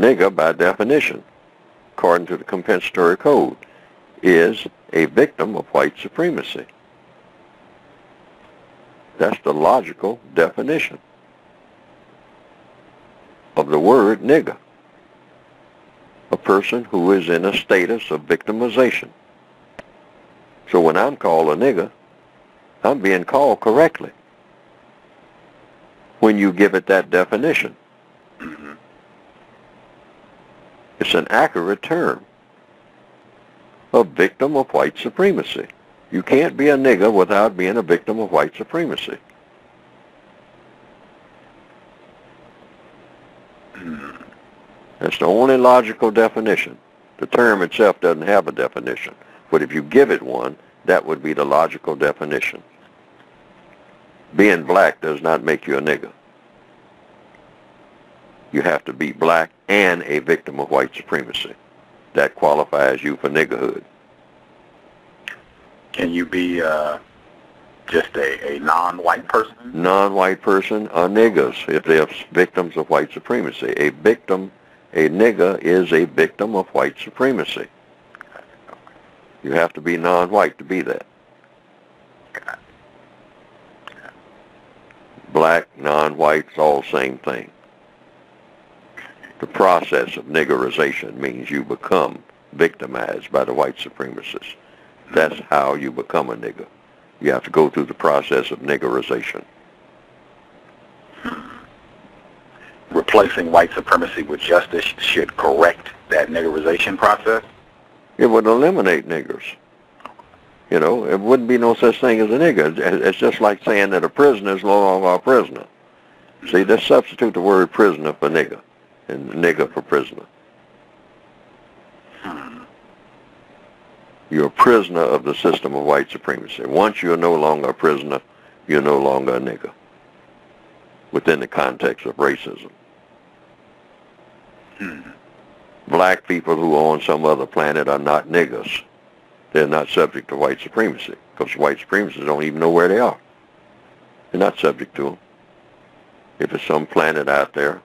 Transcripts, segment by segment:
nigger, by definition, according to the compensatory code, is a victim of white supremacy. That's the logical definition of the word nigger. A person who is in a status of victimization. So when I'm called a nigger, I'm being called correctly when you give it that definition. Mm-hmm. It's an accurate term. A victim of white supremacy. You can't be a nigger without being a victim of white supremacy. That's the only logical definition. The term itself doesn't have a definition. But if you give it one, that would be the logical definition. Being black does not make you a nigger. You have to be black and a victim of white supremacy. That qualifies you for niggerhood. Can you be just a non-white person? Non-white person are niggers if they're victims of white supremacy. A nigger is a victim of white supremacy. You have to be non-white to be that. Black, non-white, it's all the same thing. The process of niggerization means you become victimized by the white supremacists. That's how you become a nigger. You have to go through the process of niggerization. Replacing white supremacy with justice should correct that niggerization process? It would eliminate niggers. You know, it wouldn't be no such thing as a nigger. It's just like saying that a prisoner is no longer a prisoner. See, let's substitute the word prisoner for nigger and nigger for prisoner. You're a prisoner of the system of white supremacy. Once you're no longer a prisoner, you're no longer a nigger within the context of racism. Black people who are on some other planet are not niggers. They're not subject to white supremacy because white supremacists don't even know where they are. They're not subject to them. If it's some planet out there,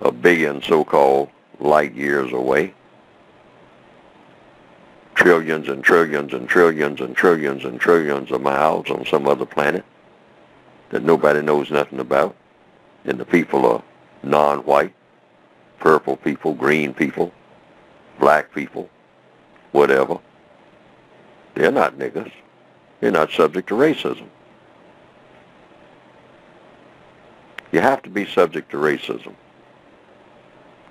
a billion so-called light years away, trillions and trillions and trillions and trillions and trillions of miles on some other planet that nobody knows nothing about, and the people are non-white, purple people, green people, black people, whatever. They're not niggers. They're not subject to racism. You have to be subject to racism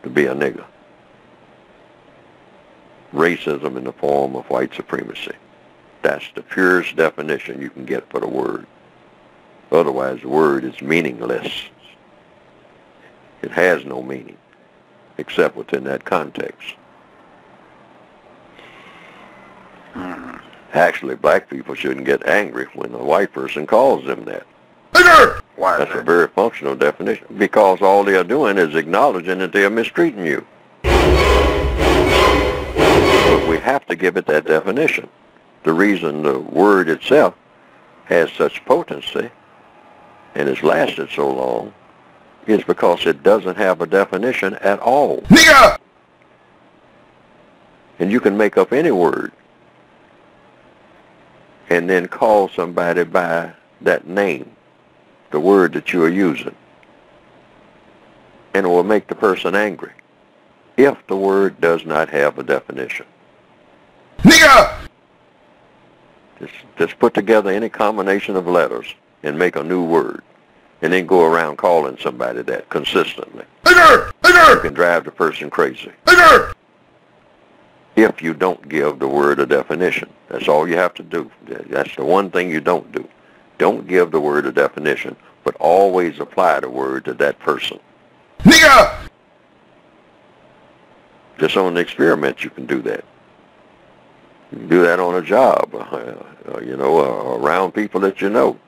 to be a nigger. Racism in the form of white supremacy. That's the purest definition you can get for the word. Otherwise, the word is meaningless. It has no meaning except within that context. Actually, black people shouldn't get angry when a white person calls them that. Why? That's a very functional definition, because all they are doing is acknowledging that they are mistreating you. But we have to give it that definition. The reason the word itself has such potency and has lasted so long is because it doesn't have a definition at all. Nigga! And you can make up any word and then call somebody by that name, the word that you are using, and it will make the person angry if the word does not have a definition. Nigga! Just put together any combination of letters and make a new word, and then go around calling somebody that consistently. Nigger! Nigger! You can drive the person crazy. Nigger! If you don't give the word a definition. That's all you have to do. That's the one thing you don't do. Don't give the word a definition, but always apply the word to that person. Nigga! Just on an experiment you can do that. You can do that on a job, around people that you know.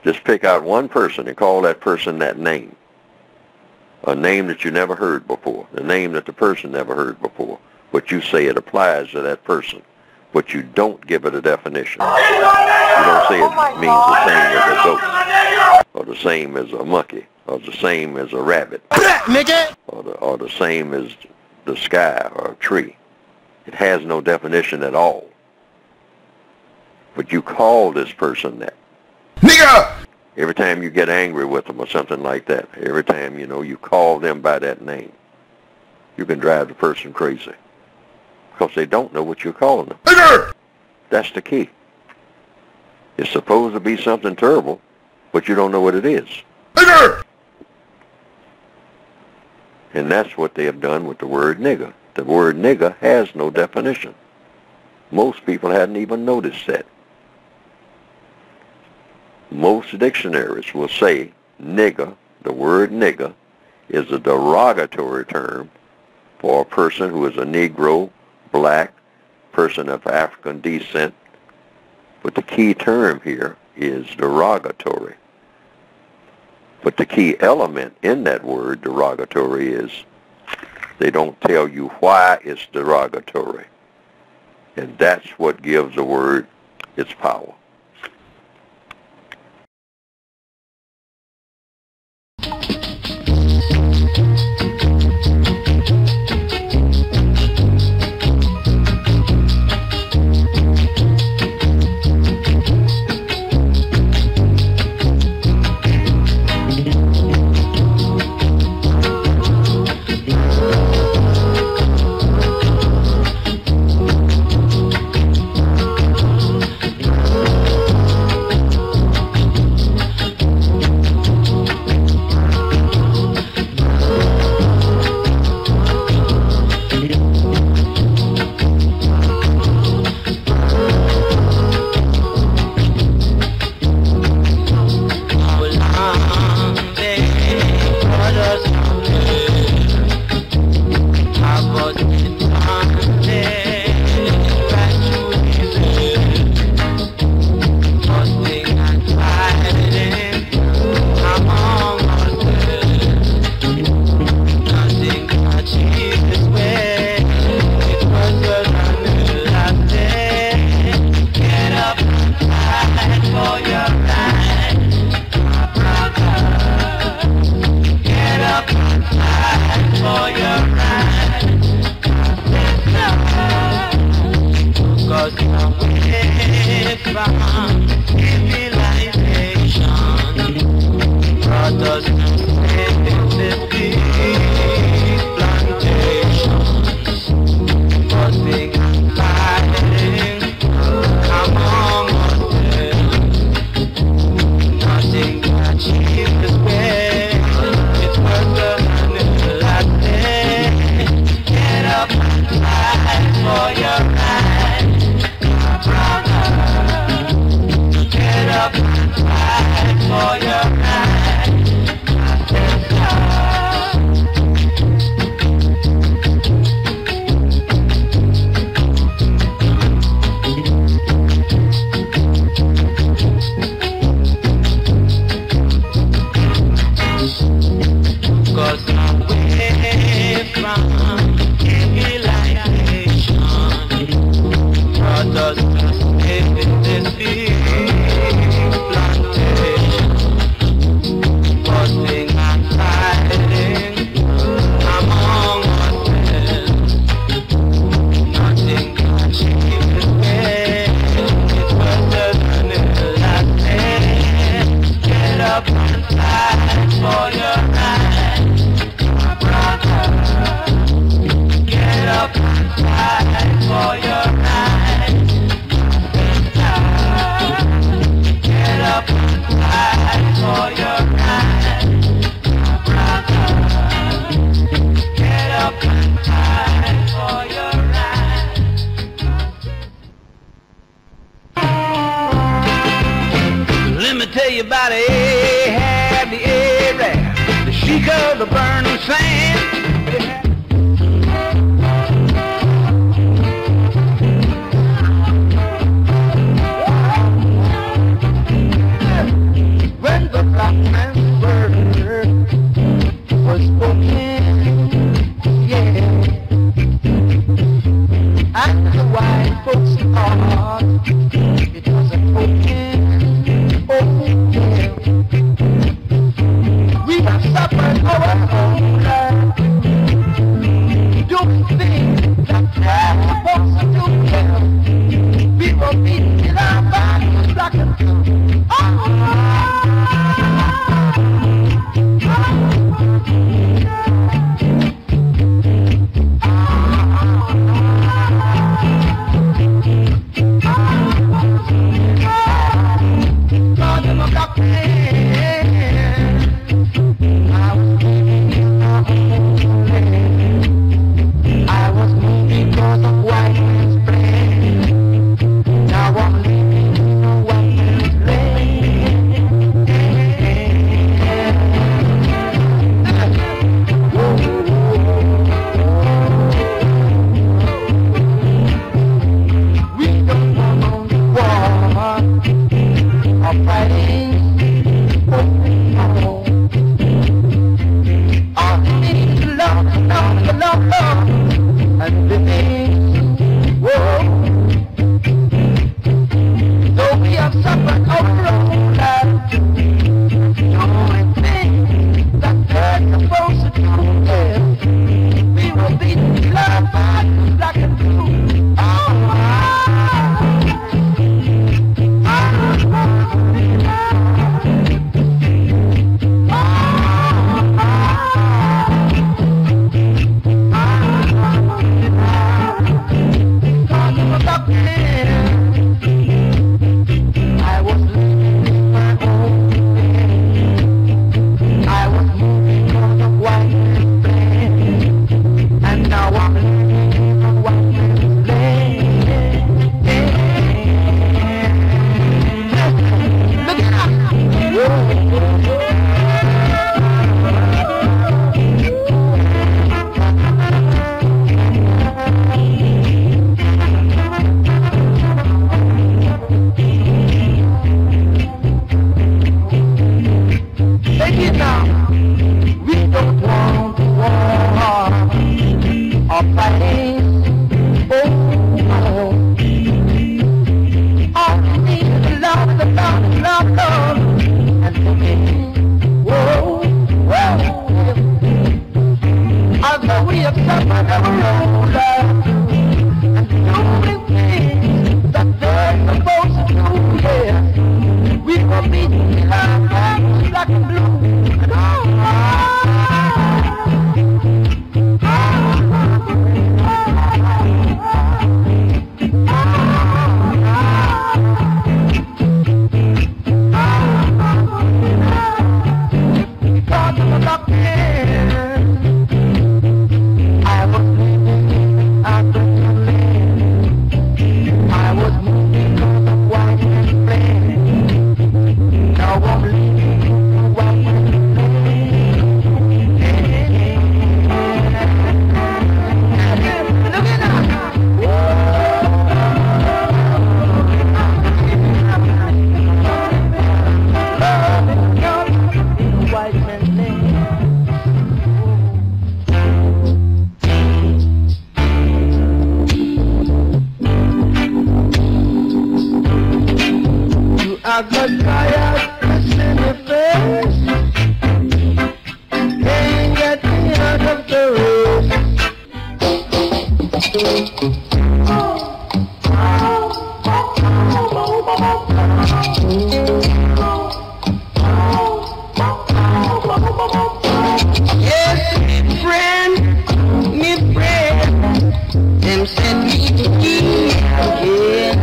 Just pick out one person and call that person that name. A name that you never heard before. The name that the person never heard before. But you say it applies to that person. But you don't give it a definition. You don't say it means the same as a goat or the same as a monkey or the same as a rabbit, or the same as the sky or a tree. It has no definition at all. But you call this person that. Nigga! Every time you get angry with them or something like that, every time, you call them by that name, you can drive the person crazy. Because they don't know what you're calling them. Nigger! That's the key. It's supposed to be something terrible, but you don't know what it is. Nigger! And that's what they have done with the word nigger. The word nigger has no definition. Most people hadn't even noticed that. Most dictionaries will say nigger, the word nigger, is a derogatory term for a person who is a Negro, black, person of African descent. But the key term here is derogatory. But the key element in that word derogatory is they don't tell you why it's derogatory. And that's what gives the word its power. We have I got tired kissing your face. Can't get me out of the race. Yes, me friend, them sent me to be again.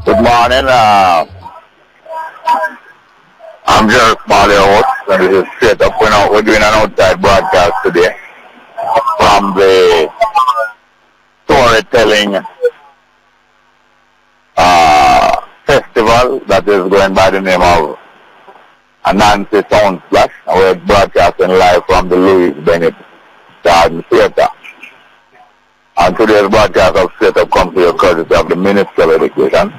Good morning, I'm Jerry Smalley host, and this is Straight Up. We're doing an outside broadcast today from the storytelling festival that is going by the name of Anancy Splash. We're broadcasting live from the Bennet Garden Theatre. And today's broadcast of Straight Up comes to your courtesy of the Ministry of Education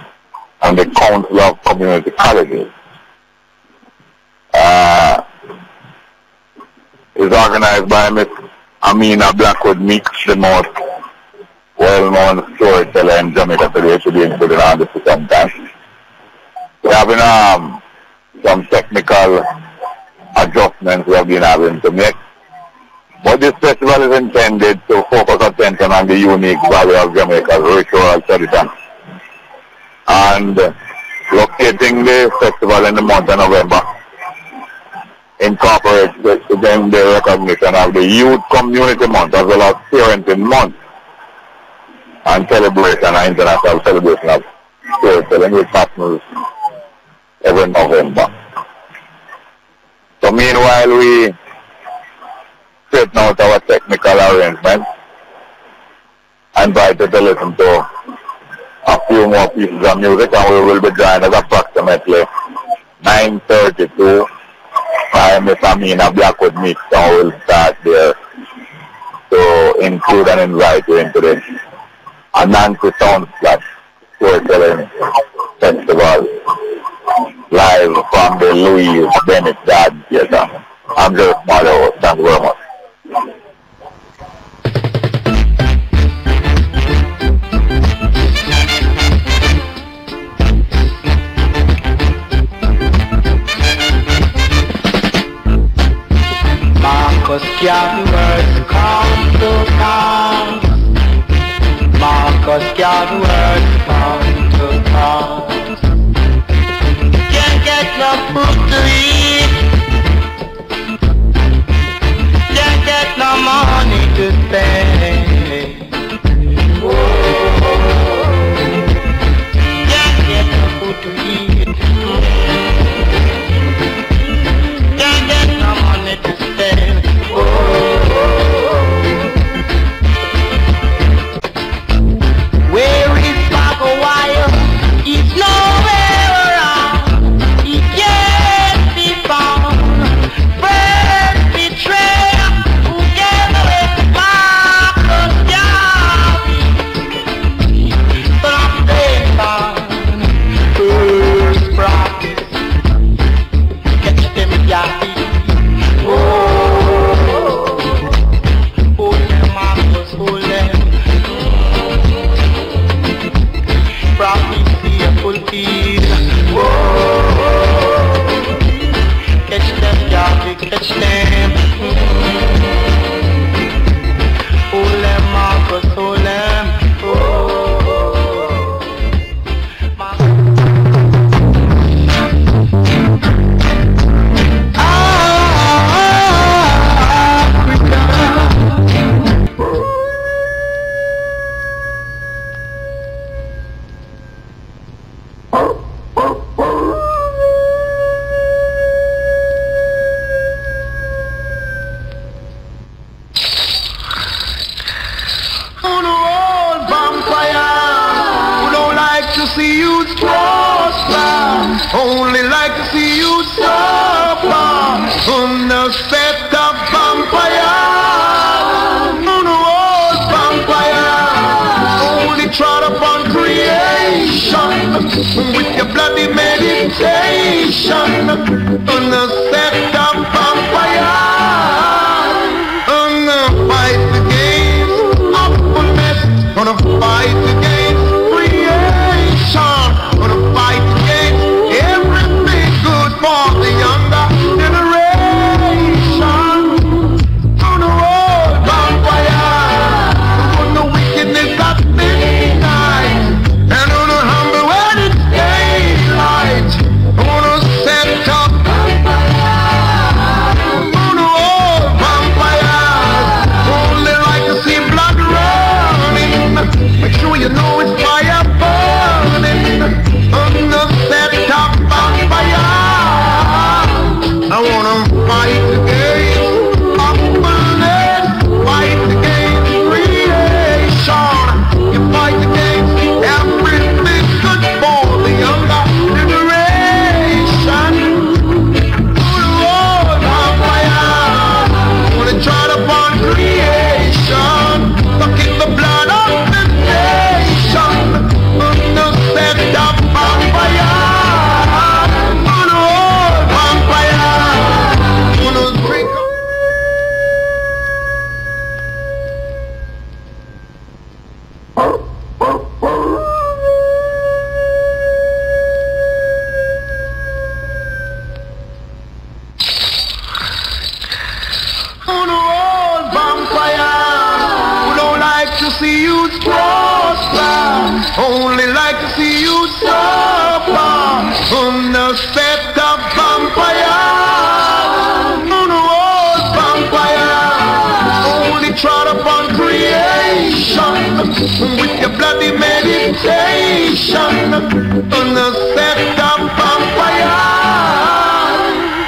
and the Council of Community Colleges. It's organized by Miss.Amina Blackwood Meeks, the most well-known storyteller in Jamaica today. Should be included on the second time. We're having some technical adjustments we have been having to make. But this festival is intended to focus attention on the unique value of Jamaica's ritual tradition. And locating the festival in the month of November incorporates the recognition of the Youth Community Month as well as Parenting Month and celebration and international celebration of storytelling which happens every November. So meanwhile we straighten out our technical arrangements, I invite you to listen to a few more pieces of music, and we will be joined at approximately 9:32 by Anancy.11.20.14 Blackwood Mix, and we'll start there to include and invite you into the Anancy Splash.History Festival live from the Bennet Garden Theater. I'm just Mario. Thank you very much. Marcus Gardeners come to town. Marcus Gardeners come to town. Can't get no food to eat. Can't get no money to spend. Can't get no food to eat. Can't get no money to spend. Where is Blackwood? He's nowhere around. He can't be found. First betrayer who gave away Marcus Garvey. Son of Satan, first practice. Catch them Garvey. Hold them, Marcus, hold them. Prophecy fulfilled. Catch them, Garvey, catch them. Hold them, Marcus, hold them. Only like to see you suffer on the set of vampire. On the walls, vampire. Only trod upon creation with your bloody meditation on the set of vampire. On the fight against awfulness, on the fight against creation, on the fight against everything good for the younger generation. On the road, vampire, on the wickedness at midnight, and on the humble when it's daylight. On the set of vampire. gonna set up on fire,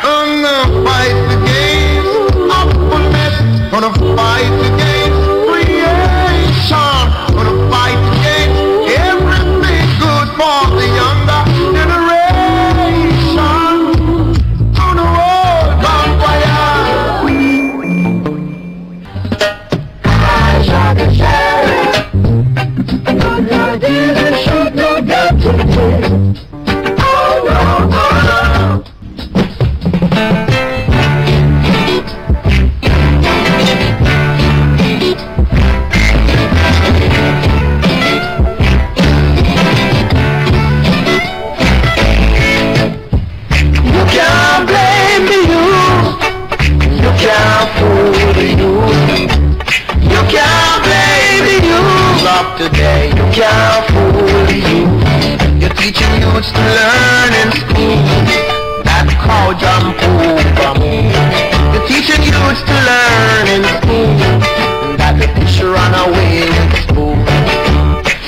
gonna fight against openness, gonna fight against creation, gonna fight against everything good for the younger generation. On the road, bonfire. I shot the sheriff. Good ideas and shoot no death to the kid. Oh no, oh no. You can't blame the youth. You can't fool the youth. You can't blame the youth of today. You can't fool the youth. You're teaching youths to learn in school. That cow jump over moon. You're teaching youths to learn in school. That the fish run away with the spoon.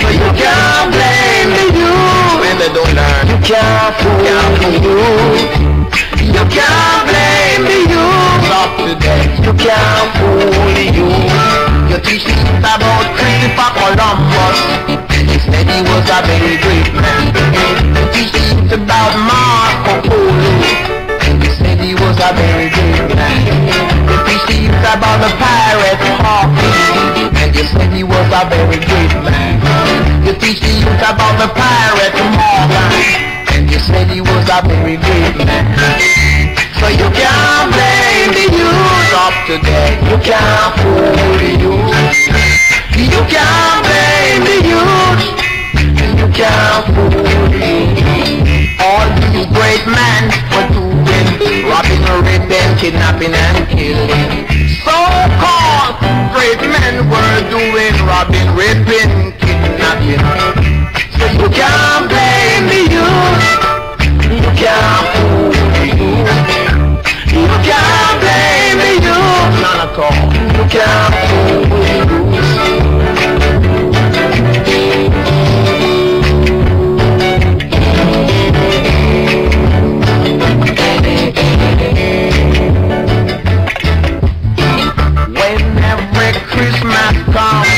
So you can't blame the youth when they don't learn. You can't fool the youth. You can't blame the youth of today. You can't fool the youth. You teach the youth about Christopher Columbus. He said he was a very great man. You teach the youth about Marco Polo. He said he was a very great man. You teach the youth about the pirate Hawkins. And you said he was a very great man. You teach the youth about the pirate Morgan. And you said he was a very great man. So you can't blame the youth of today. You can't fool the youth. You can't blame the youth. You can't fool the youth. All these great men were doing robbing, raping, kidnapping and killing. So-called great men were doing robbing, raping, kidnapping. So you can't blame the youth. You can't fool the youth. You can't blame the youth. None at all. You can't fool the youth. When every Christmas comes,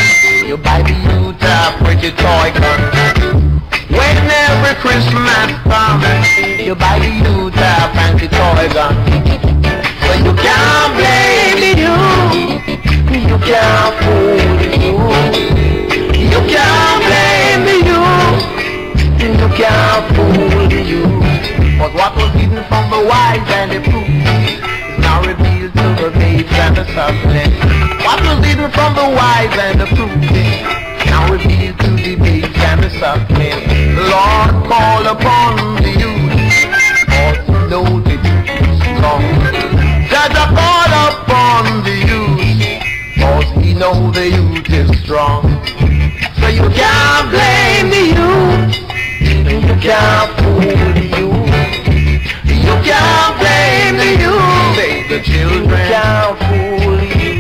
you buy the youth a pretty toy gun. When every Christmas comes, you buy the youth a fancy toy gun. So you can't blame the youth. You can't fool the youth. You can't blame the youth. You can't fool the youth. But what was hidden from the wise and the prudent is now revealed to the babes and the suckling. What was hidden from the wise and the prudent now revealed to the babes and the suckling. The Lord called upon the youth, all to know the youth is strong. Judge a call upon the youth, cause he know the youth is strong. So you can't blame the youth. You can't fool the youth. You can't blame the youth. Save the children. You can't fool the youth.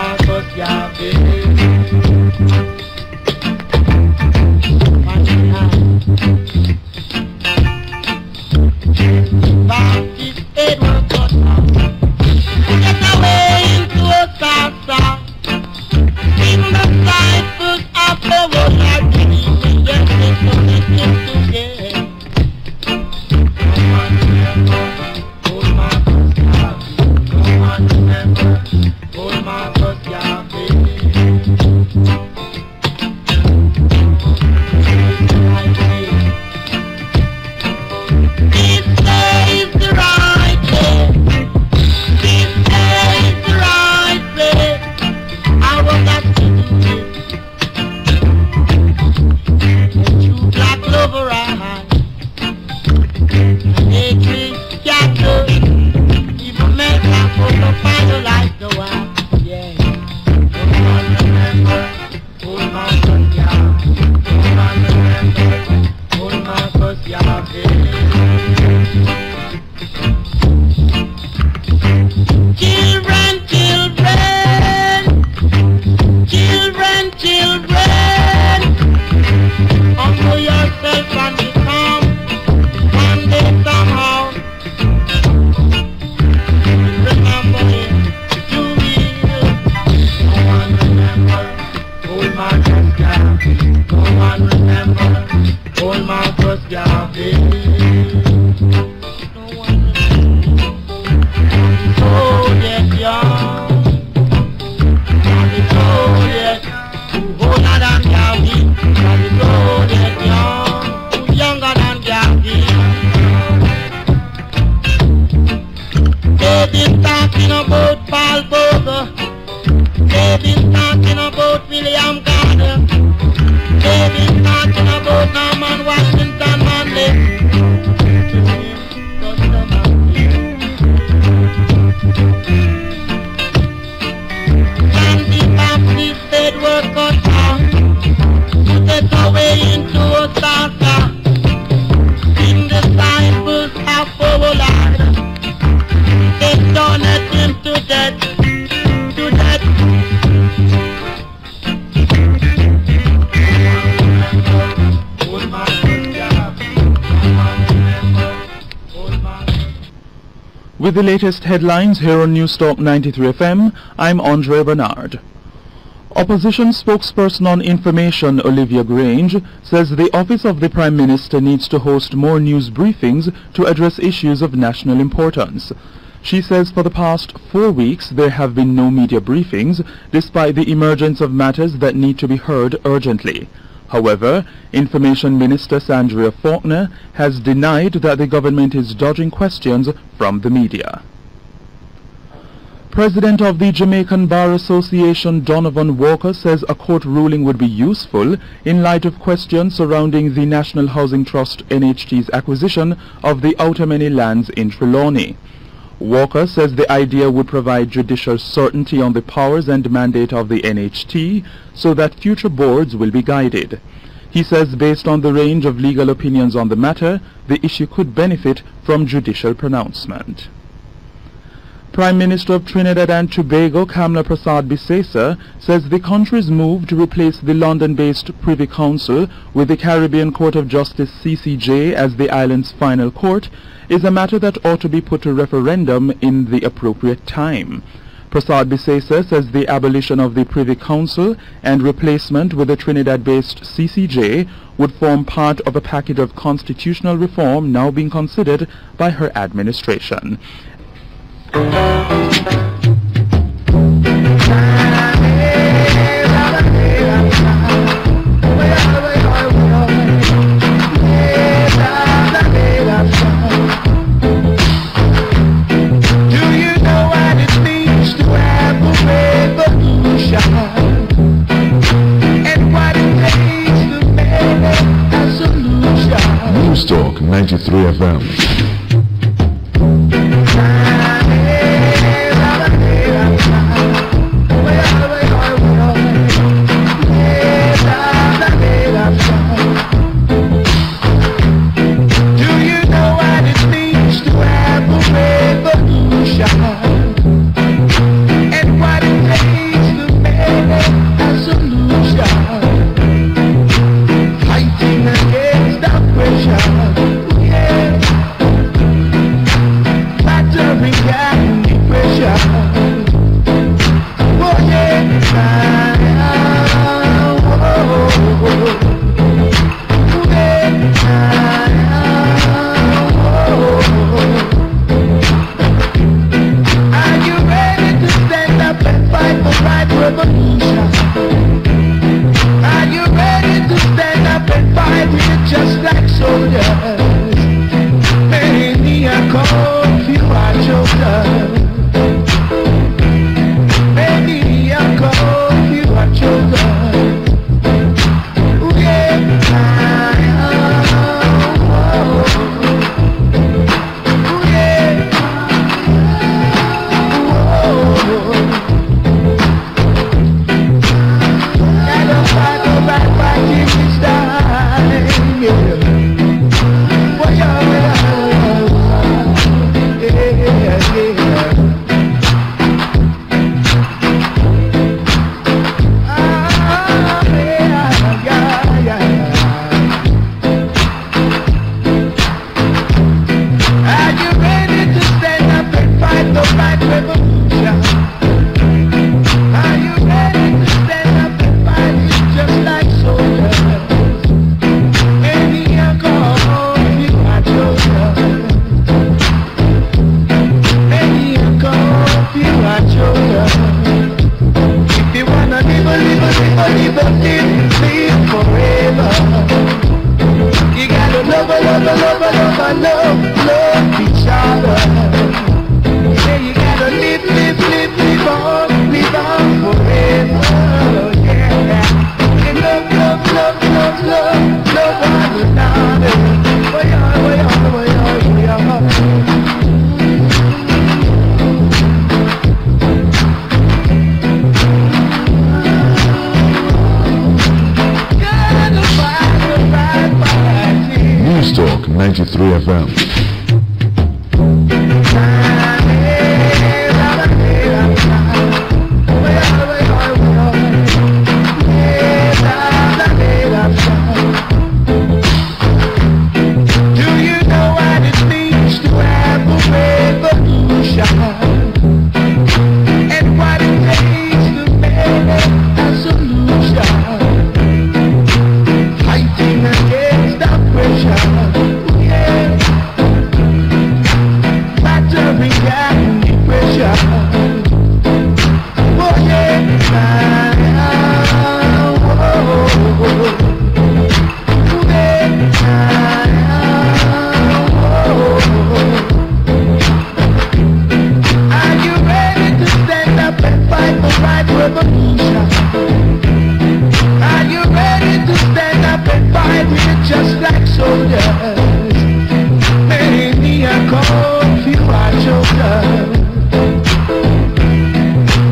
Marcus Garvey. was garbage. No one told it young. Nobody told it older than garbage. Nobody told it young, younger than garbage. They've been talking about Paul Bogle. They've been talking about William Gardner. They've been talking about Norman Washington Manley. Sandy Baptist said were cut down. Put it away into a starter. In the disciples have our Lord. They stoned him to death. To death. With the latest headlines here on News Talk 93 FM, I'm Andre Bernard. Opposition spokesperson on information Olivia Grange says the Office of the Prime Minister needs to host more news briefings to address issues of national importance. She says for the past 4 weeks there have been no media briefings despite the emergence of matters that need to be heard urgently. However, Information Minister Sandria Faulkner has denied that the government is dodging questions from the media. President of the Jamaican Bar Association Donovan Walker says a court ruling would be useful in light of questions surrounding the National Housing Trust NHT's acquisition of the Outer Many lands in Trelawney. Walker says the idea would provide judicial certainty on the powers and mandate of the NHT so that future boards will be guided. He says based on the range of legal opinions on the matter, the issue could benefit from judicial pronouncement. Prime Minister of Trinidad and Tobago Kamla Prasad Bisesa says the country's move to replace the London-based Privy Council with the Caribbean Court of Justice CCJ as the island's final court is a matter that ought to be put to referendum in the appropriate time. Prasad Bisesa says the abolition of the Privy Council and replacement with the Trinidad-based CCJ would form part of a package of constitutional reform now being considered by her administration. News Talk 93 FM. live forever. You gotta love each other. Yeah, you gotta live on forever. Yeah, and love one another. News Talk 93 FM. Do you know what it means to have a revolution? And what it takes to make a solution? Fighting against oppression, yeah. Battering down depression, oh yeah. Are you ready to stand up and fight the right revolution? Are you ready to stand up and fight with just like soldiers? Many are called, few are chosen.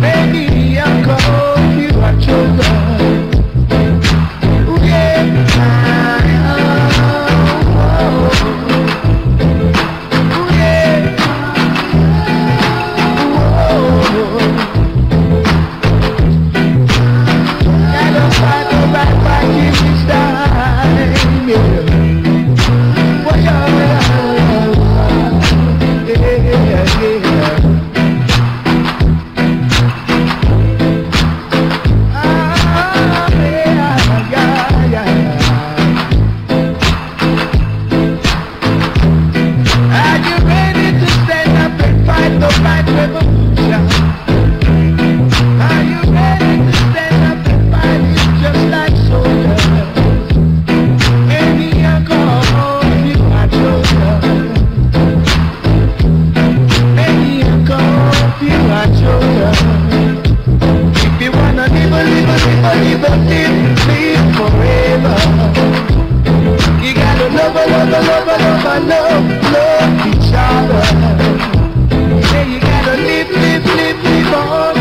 Many are called, few are chosen. Ooh, yeah. Ooh, yeah. Gotta fight the right fight in this time, yeah. Boy, yeah. Are you ready to stand up and fight the right revolution? Are you ready to stand up and fight it just like soldiers? Many are called, few are chosen. Many are called, few are chosen. If you wanna live forever, you gotta love each other. Yeah, you gotta live on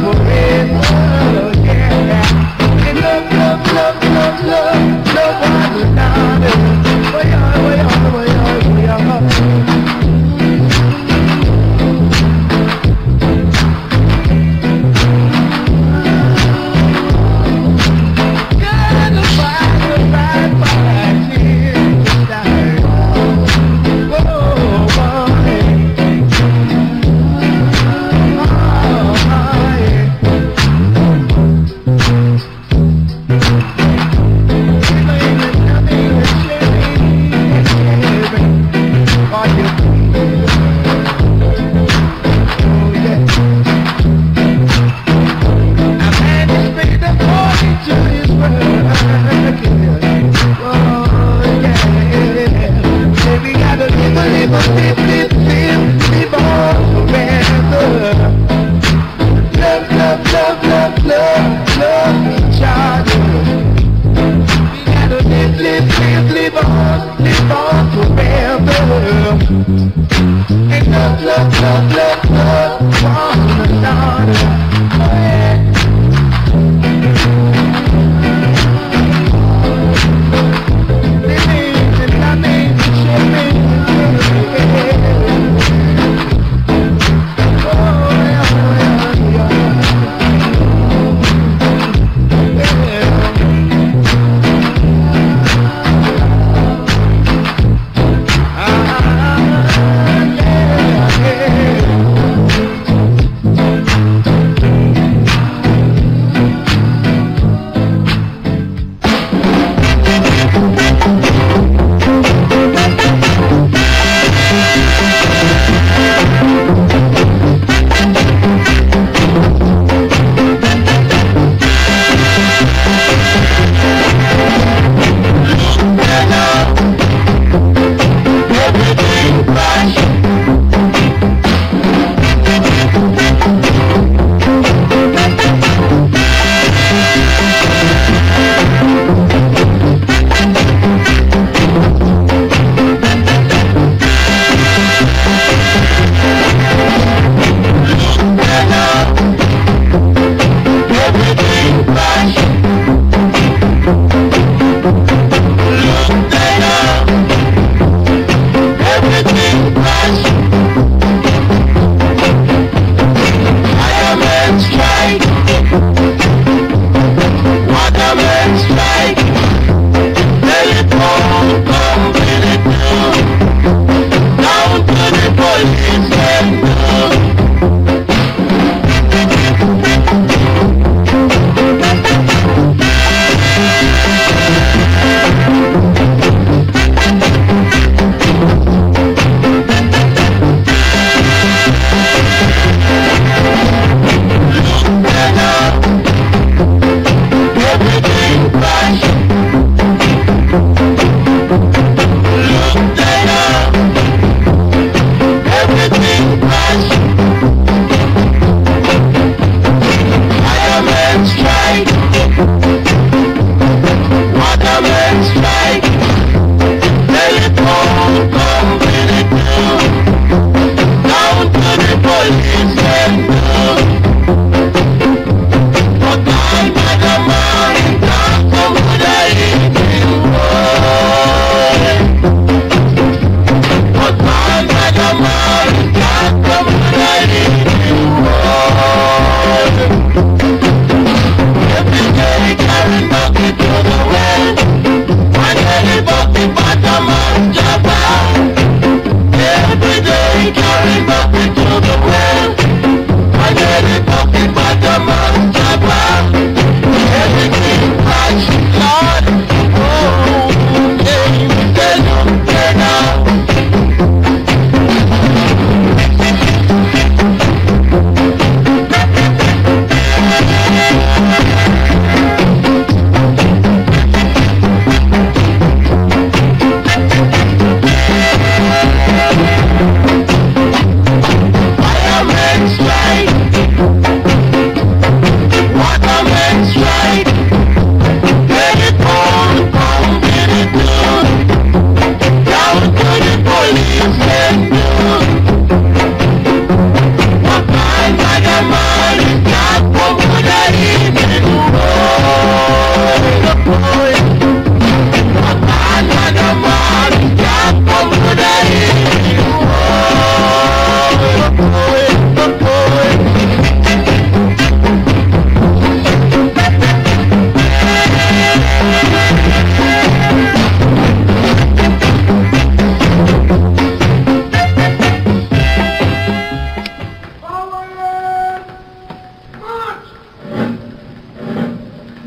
forever. Yeah, and love one another. Gotta fight the right fight in this time. Whoa, yeah.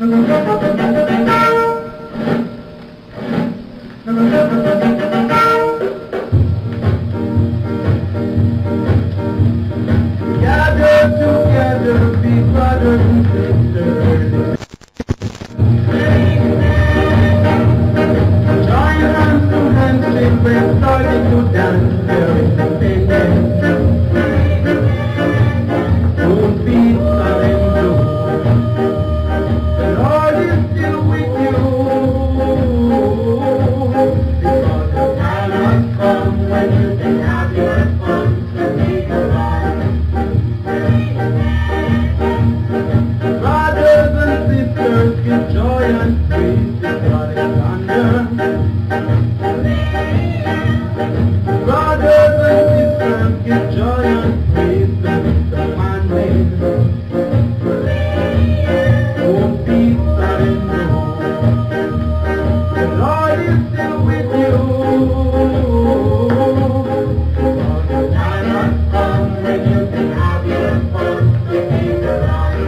Gather together, be brothers and sisters. Join hands to handshake, we're starting to dance, we're independent. Don't be silent, the Lord is still with you. Because the time has come when you can have your fun to make a life. Brothers and sisters, give joy and praise to God and thunder. Brothers and sisters, give joy and praise to Mr. Man-made. Don't be silent, the Lord is still with you. Because the time has come when you can have your fun to make a life.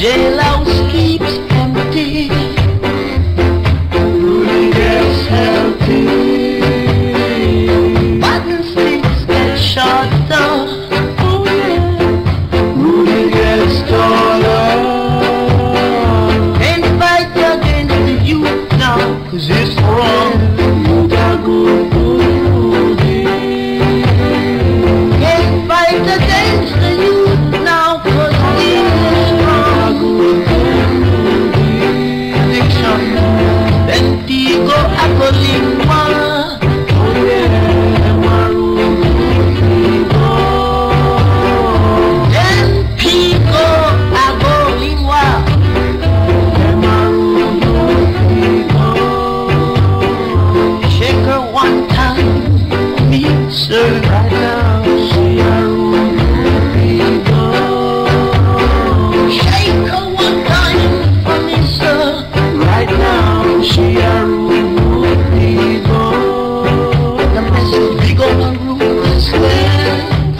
Jailhouse keeps empty, Rudy gets healthy, button sticks get shorter, oh yeah, Rudy gets taller. Can't fight against the youth now, 'cause it's wrong. You got good Rudy. Can't fight against the youth now, 'cause it's wrong. Then Tigo Akolima, oh yeah, Marugo. Then Tigo Akolima, Marugo. Shake her one time, me sir, right now, she Arugo. Shake her one time for me sir, right now, she Arugo. The message, we gonna rule this land.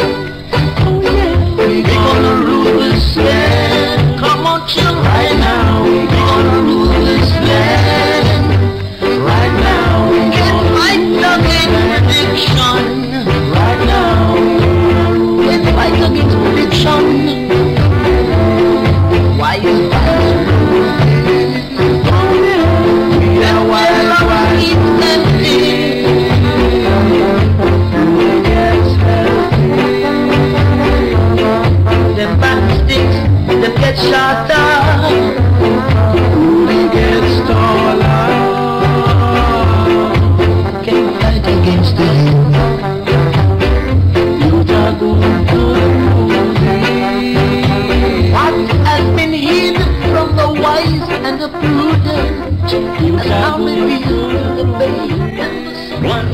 Oh yeah, we gonna rule this land. Come on children, right now, we gonna rule this land. Right now, we can't fight against addiction. Right now, we can't fight against addiction. Why is violence? We are wild, keep empty. Them back sticks, them get shorter. Rudy gets taller. Can't fight against the youth. Are good Rudy. What has been hidden from the wise and the prudent, and how many revealed the babe and the son.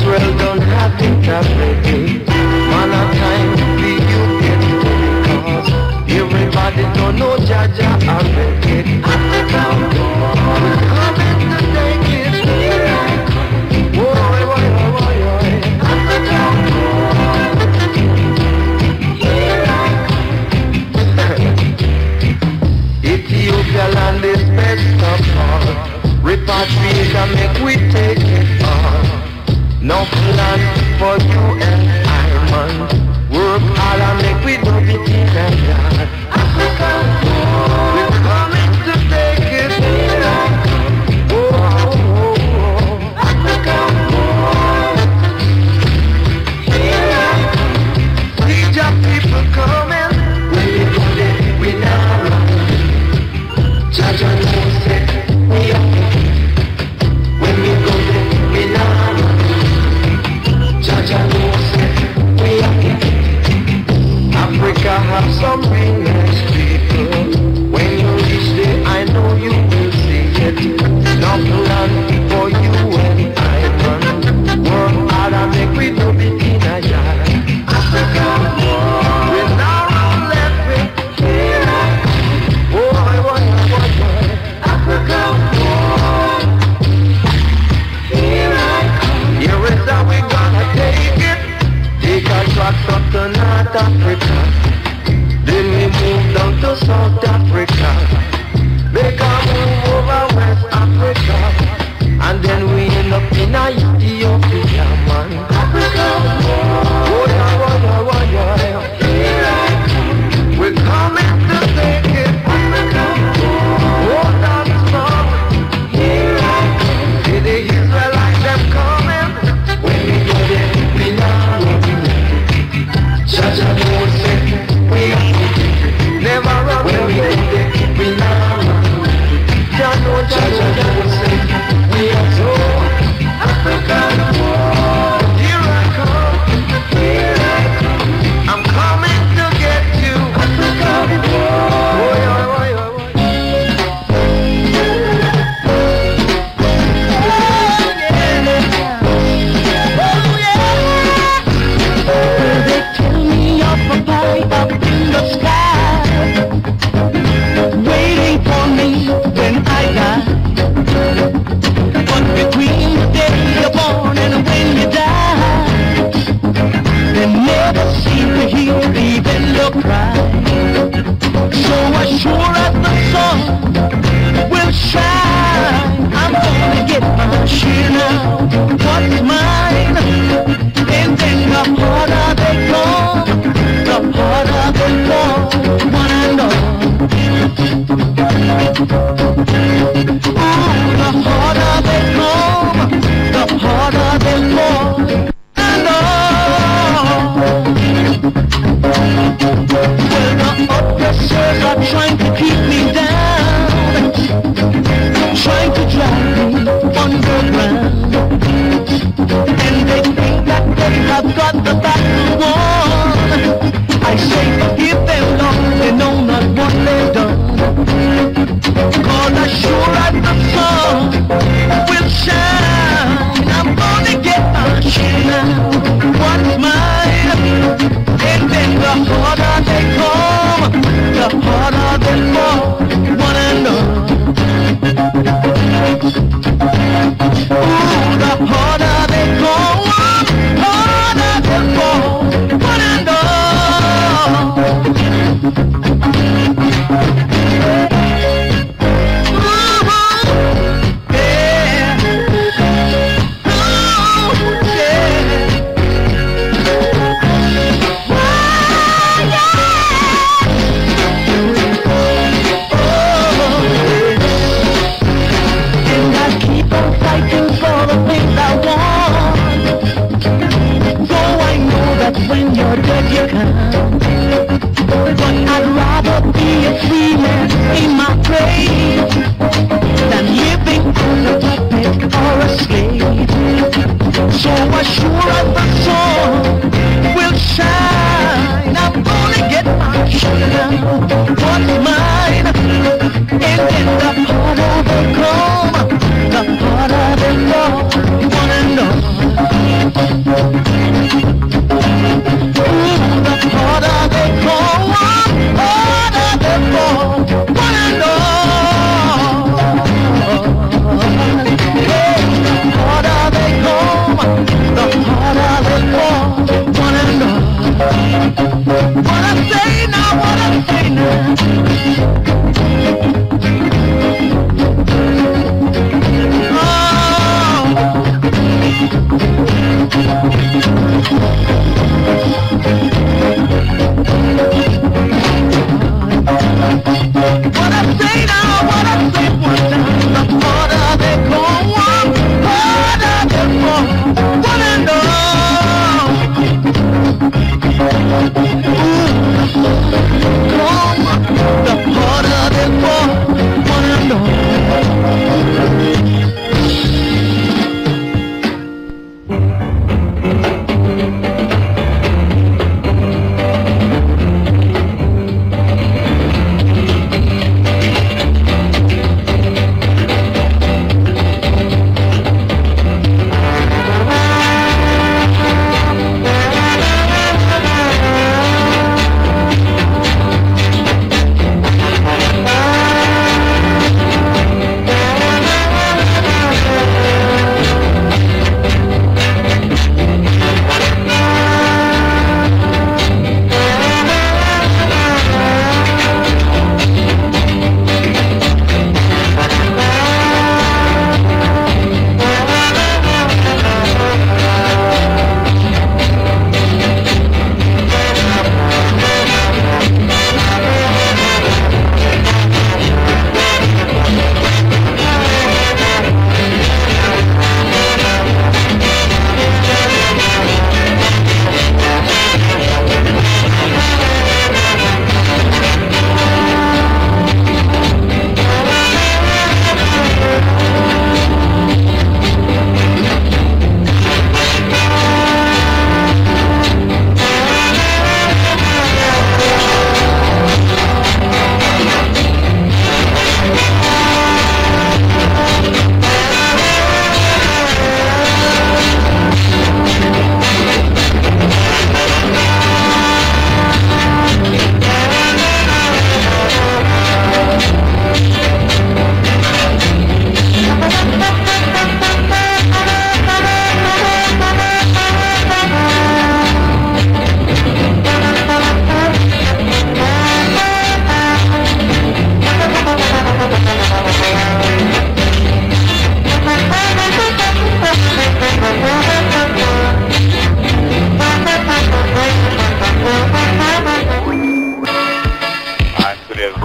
Israel don't have integrity. Man a time for you get cause everybody don't know Jaja already. Africa, we're coming to take it. Here I come. Boy, boy, boy, boy. Africa, here I come. Ethiopia land is best of all. Repatriation make we take it all. No plan for you and I, man. Work hard and make we do it in and yard. Africa, we're coming to take it. Here I come. Oh, oh, oh. Africa, here I come. See your people coming. When we go there, we now run. Jaja knows it. We are. When we go there, we now run. Jaja knows it. We are. Africa have some real nice people. When you reach there, I know you will see it. No plan for you and I, man. Work hard and make we do it in a yard. Africa, we now run left it. Here I come. Boy, boy, boy, boy. Africa, here I come. Here is how we gonna take it. Take a track up to North Africa. Then we move down to South Africa. Make a move over West Africa. And then we end up in Ethiopia, man. Africa, oh yeah, oh yeah, oh yeah. Here I come. We're coming to take it. Africa, oh that's love. Here I come. See the Israelites them coming. When we go there, we now run. Jaja knows it. We are never run. When we go there, we now run. Jaja knows it. We are so Africa. Here I come. Here I come. I'm coming to get you. Africa. Oh yeah, oh yeah, oh They tell me of a pie up in the sky, waiting for me when I die. But between the day you're born and when you die, they never seem to hear even your cry. So as sure as the sun will shine, I'm gonna get my share now. What's mine? And then the harder they come, the harder they fall, one and all. Ooh, the harder they come, the harder they fall, and all. Well, the oppressors are trying to keep me down, trying to drag me underground. And they think that they have got the battle won. I say forgive them, Lord, they know not what they've done. Cause as sure as the sun will shine, I'm gonna get my share now. What's mine? And then the harder they come, the harder they fall, one and all. Ooh, the harder they come, harder they fall, one and all. When you're dead you come, but I'd rather be a free man in my grave than living as a puppet or a slave. So as sure as the sun will shine, I'm gonna get my share now. What's mine? And then the harder they come, the harder they fall, one and all.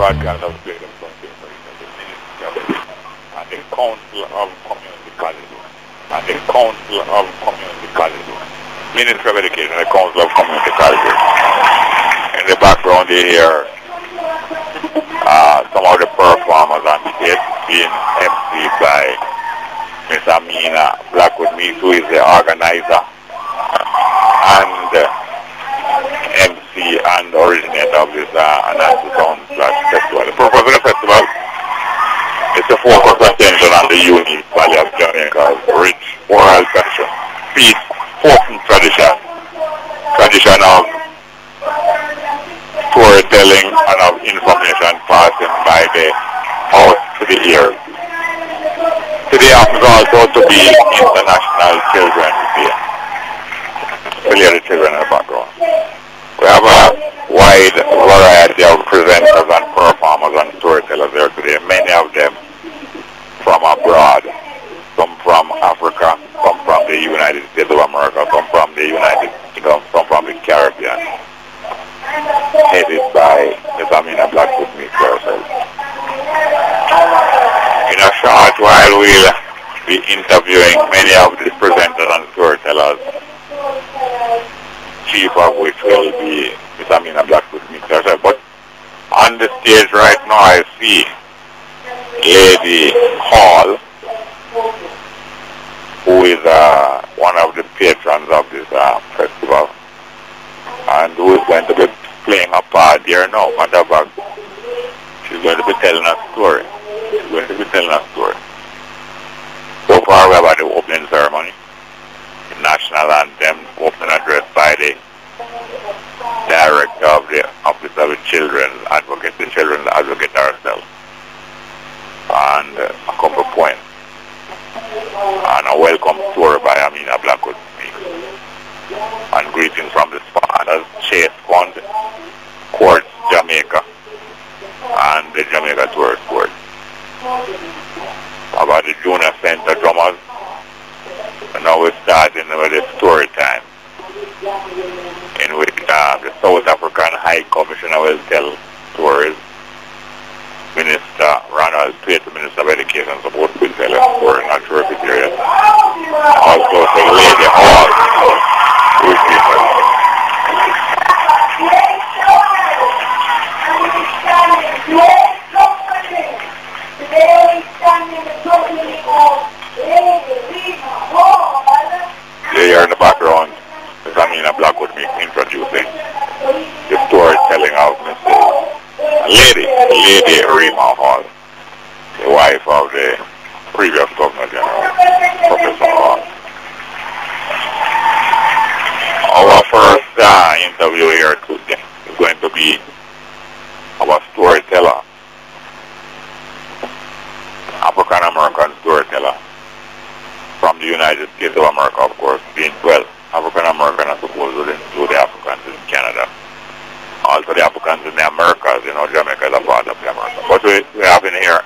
broadcast of freedom from the Ministry of and the Council of Community Colleges and the Council of Community Colleges, Ministry of Education and the Council of Community Colleges. In the background you hear some of the performers on the stage being emceed by Miss Amina Blackwood, who is the organizer and MC and originator of this Anancy.11.20.14 festival. The purpose of the festival is to focus attention on the unique Valley of Jamaica's rich oral tradition, peace, folk tradition of storytelling and of information passing by the house to the ears. Today happens also to be International Children's Day. Really the children in the background. We have a wide variety of presenters and performers and storytellers there today, many of them from abroad, some from Africa, some from the United States of America, some from the United Kingdom, some from the Caribbean, headed by Miss Amina Blackwood herself. In a short while we'll be interviewing many of the presenters and storytellers, chief of which will be Miss Amina Blackwood herself. But on the stage right now I see Lady Hall, who is one of the patrons of this festival, and who is going to be playing a part here now. Matter of fact, she's going to be telling a story. So far we have had the opening ceremony, the national the children's advocate ourselves. And a couple points. And a welcome story by Amina Blackwood. And greetings from the sponsors, Chase Fund, Court Jamaica, and the Jamaica Tourist Board. About the Junior Center drummers. And now we're starting with the story time, in which the South African High Commissioner will tell stories. Minister Ronald Tate, Minister of Education, supposed to be telling stories, not sure if it's here yet. Also, the Lady Hall, which is there in the background is Amina Blackwood introducing the storytelling of Mrs. Lady Rima Hall, the wife of the previous Governor General, Professor Hall. Our first interview here today is going to be our storyteller, African American storyteller from the United States of America, of course, being, well, African American, I suppose, would include the Africans in Canada. Also the Africans in the Americas, you know, Jamaica is a part of the Americas. But we have in here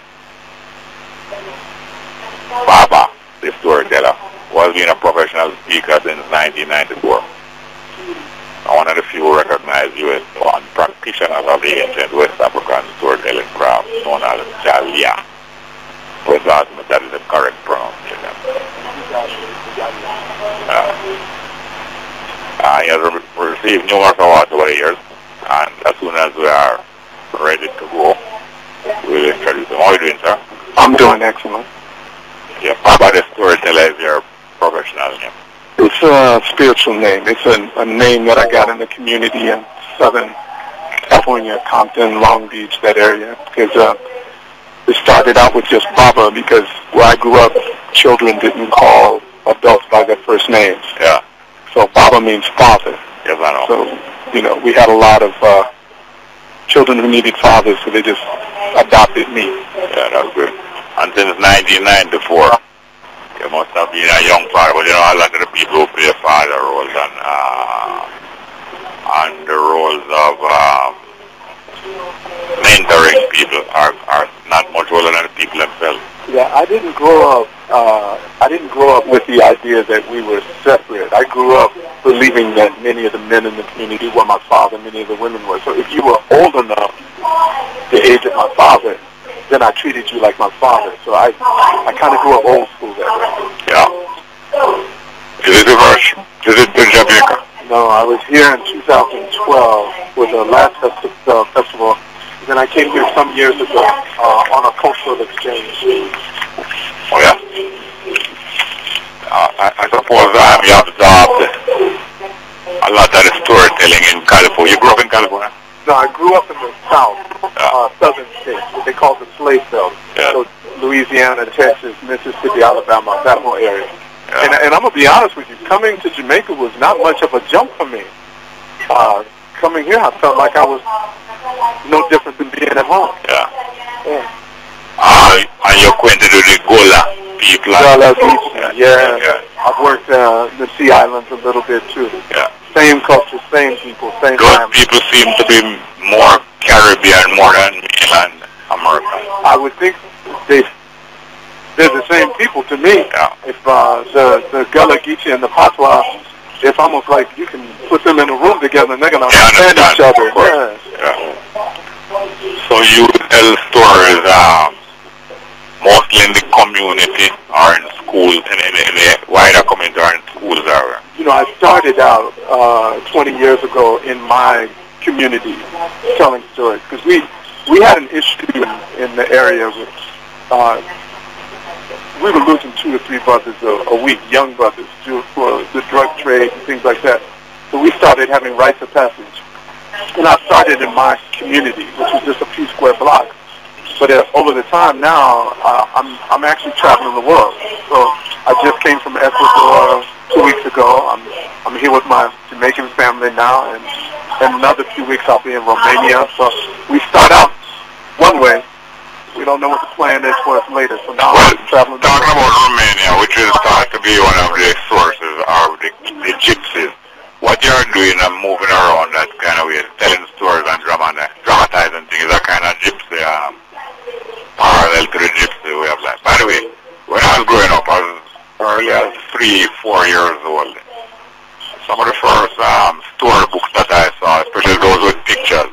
Baba, the storyteller, was being a professional speaker since 1994. One of the few recognized U.S. practitioners of the ancient West African storytelling craft known as Jalia. Was asked me if that is the correct pronunciation. He has received numerous awards over the years, and as soon as we are ready to go, we'll introduce him. How are you doing, sir? I'm doing excellent. Yeah, Baba the storyteller is your professional name. It's a spiritual name. It's a name that I got in the community in Southern California, Compton, Long Beach, that area. Because it started out with just Baba, because where I grew up, children didn't call adults by their first names. Yeah. So Baba means father. Yes, I know. So, you know, we had a lot of children who needed fathers, so they just adopted me. Yeah, that's good. And since 1994, you must have been a young father, but you know, a lot of the people who play father roles and the roles of mentoring people are not much older than the people themselves. Yeah, I didn't grow up with the idea that we were separate. I grew up believing that many of the men in the community were my father, many of the women were. So if you were old enough, the age of my father, then I treated you like my father. So I kind of grew up old school that way. Yeah. Is it reverse? Is it in Jamaica? No, I was here in 2012 for the last festival. Then I came here some years ago on a cultural exchange. Oh, yeah. I suppose you absorbed a lot of the storytelling in California. You grew up in California? No, I grew up in the South, southern states, what they call the slave belt. Yeah. So Louisiana, Texas, Mississippi, Alabama, that whole area. Yeah. And I'm going to be honest with you, coming to Jamaica was not much of a jump for me. Coming here, I felt like I was no different than being at home. Yeah. Yeah. And you're acquainted with the Gola people? Yeah. I've worked in the Sea Islands a little bit too. Yeah. Same culture, same people, same Those family. people seem to be more Caribbean, more than mainland America. I would think they're the same people to me. Yeah. If the Gullah Geechee and the Patois, it's almost like you can put them in a room together and they're going to understand each other. Yeah. So you tell stories mostly in the community or in schools, in the wider community or in schools area? You know, I started out 20 years ago in my community telling stories because we had an issue in the area with we were losing 2 to 3 brothers a week, young brothers, for the drug trade and things like that. So we started having rites of passage. And I started in my community, which was just a few square blocks. But over the time now, I'm actually traveling the world. So I just came from Ecuador 2 weeks ago. I'm here with my Jamaican family now, and in another few weeks I'll be in Romania. So we start out one way. We don't know what the plan is for us later. So now Well, I'm traveling. talking about Romania, which is thought to be one of the sources of the gypsies, what you're doing and moving around that kind of way, telling stories and dramatizing things, is a kind of gypsy, parallel to the gypsy way of life. By the way, when I was growing up, I was early as 3-4 years old. Some of the first storybooks that I saw, especially those with pictures,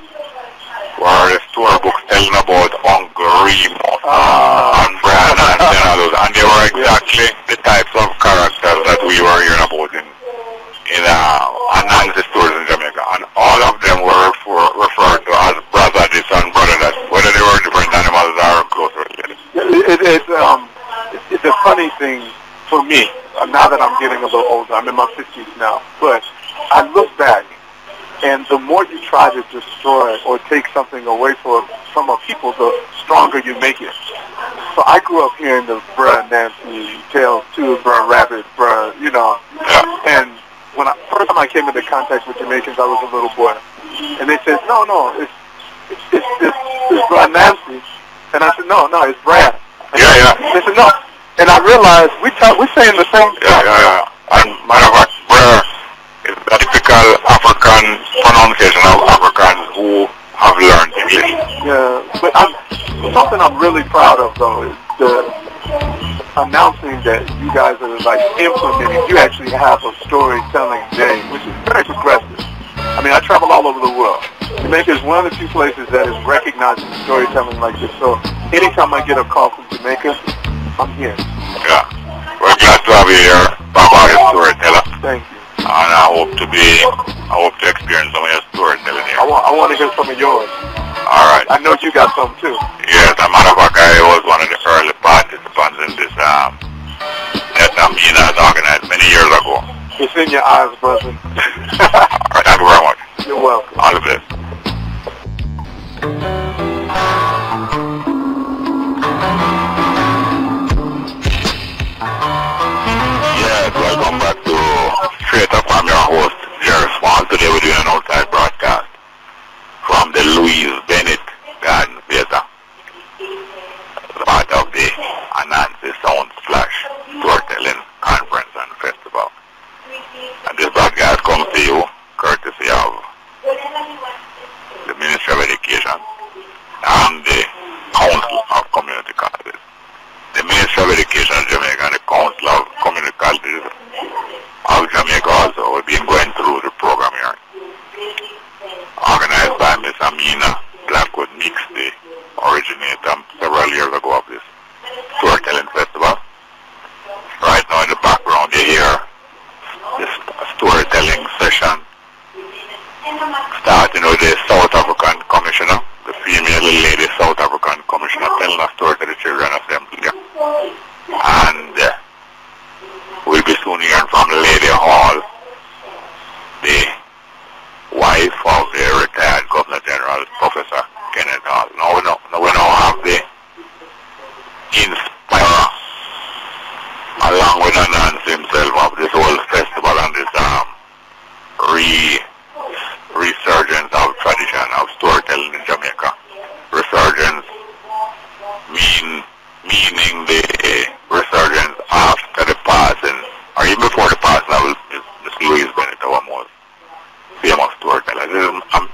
were the storybooks telling about Uncle Remus and Brian and all those, and they were exactly the types of characters that we were hearing about in Anancy stories in Jamaica, and all of them were referred to as brother this and brother that, whether they were different animals or close related. It's a funny thing for me, now that I'm getting a little older. I'm in my 50s now, but I look back, and the more you try to destroy or take something away from a people, the stronger you make it. So I grew up hearing the bruh Nancy tales too, bruh Rabbit, bruh, you know. And when first time I came into contact with Jamaicans, I was a little boy, and they said, no, it's bruh Nancy, and I said, no, it's Brad. They said no, and I realized we're saying the same thing. And matter of fact, bruh is the typical African pronunciation of Africans who have learned English. Yeah, but something I'm really proud of though is the announcing that you guys are like implementing. You actually have a storytelling day, which is very progressive. I mean, I travel all over the world. Jamaica is one of the few places that is recognizing storytelling like this. So anytime I get a call from Jamaica, I'm here. Yeah, we're glad to have you here, Baba, your storyteller. Thank you. And I hope to experience some of your storytelling here. I want to hear some of yours. All right. I know you got some too. Yes, as a matter of fact, I was one of the early participants in this Telling.Amina organized many years ago. It's in your eyes, brother. All right, thank you very much. You're welcome. All the best. Yes, welcome back to Straight Up. I'm your host, Jerry Swan. Today we're doing an outside broadcast from the Bennet Garden Theater, part of the Anancy Splash Storytelling Conference and Festival. And this broadcast comes to you courtesy of the Ministry of Education and the Council of Community Colleges. The Ministry of Education of Jamaica and the Council of Community Colleges of Jamaica also have been going through the program here, organized by Miss Amina Blackwood Meeks, the originator several years ago of this storytelling festival. Right now in the background you hear this storytelling session starting with the South African Commissioner, the female lady South African Commissioner, telling a story to the Children Assembly. And we'll be soon hearing from Lady Hall, the wife of the retired Governor General, Professor Kenneth Hall. Now we now have the inspirer, along with Anancy himself, of this whole festival and this resurgence of tradition of storytelling in Jamaica. Resurgence meaning the resurgence after the passing, or even before the passing of Miss Louise Bennet, our most famous storyteller.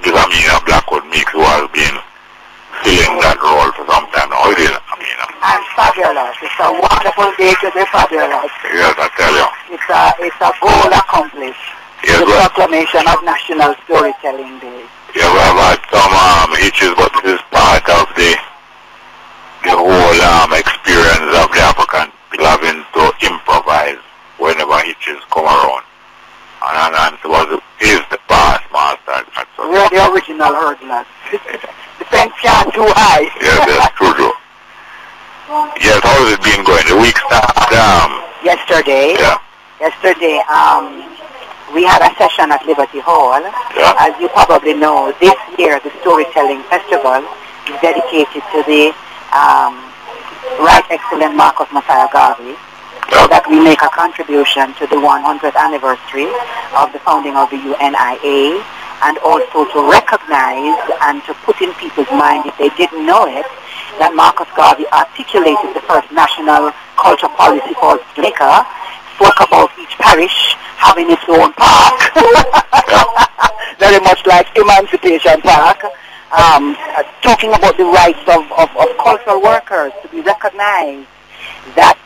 This Amina Blackwood Meeks, who has been filling that role for some time now. How is it, Amina? I'm fabulous. It's a wonderful day to be fabulous. Yes, I tell you. It's a goal accomplished. Yes, the proclamation of National Storytelling Day. Yeah, we have had some hitches, but this is part of the whole experience of the African people having to improvise whenever hitches come around. And is the past master. We're the original hurdlers. The fence can't too high. Yes, that's true. Yes, how has it been going? The week started yesterday. Yeah. Yesterday, we had a session at Liberty Hall. Yeah. As you probably know, this year the Storytelling Festival is dedicated to the Right Excellent Marcus Messiah Garvey, so that we make a contribution to the 100th anniversary of the founding of the UNIA and also to recognize and to put in people's mind, if they didn't know it, that Marcus Garvey articulated the first national culture policy for Jamaica, spoke about each parish having its own park, very much like Emancipation Park, talking about the rights of cultural workers to be recognized, that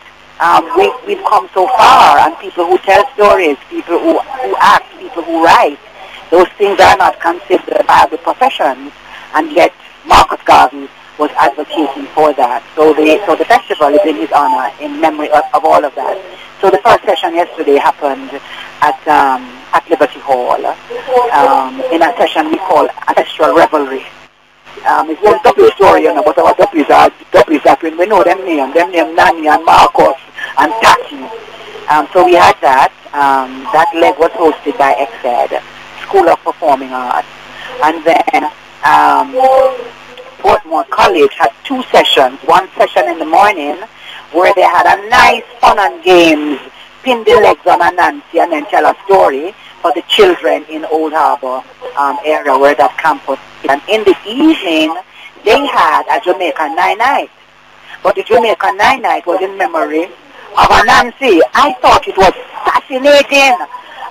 we've come so far, and people who tell stories, people who act, people who write, those things are not considered by the professions, and yet Marcus Garvey was advocating for that. So the festival is in his honor, in memory of all of that. So the first session yesterday happened at Liberty Hall, in a session we call Ancestral Revelry. It's one double story, you know, but our duppies that when we know them name Nanny and Marcus and Tati. So we had that. That leg was hosted by XED, School of Performing Arts. And then Portmore College had two sessions. One session in the morning where they had a nice fun and games, pin the legs on Anancy and then tell a story for the children in Old Harbor area where that campus is. And in the evening, they had a Jamaican night. But the Jamaican night was in memory of Anancy. I thought it was fascinating.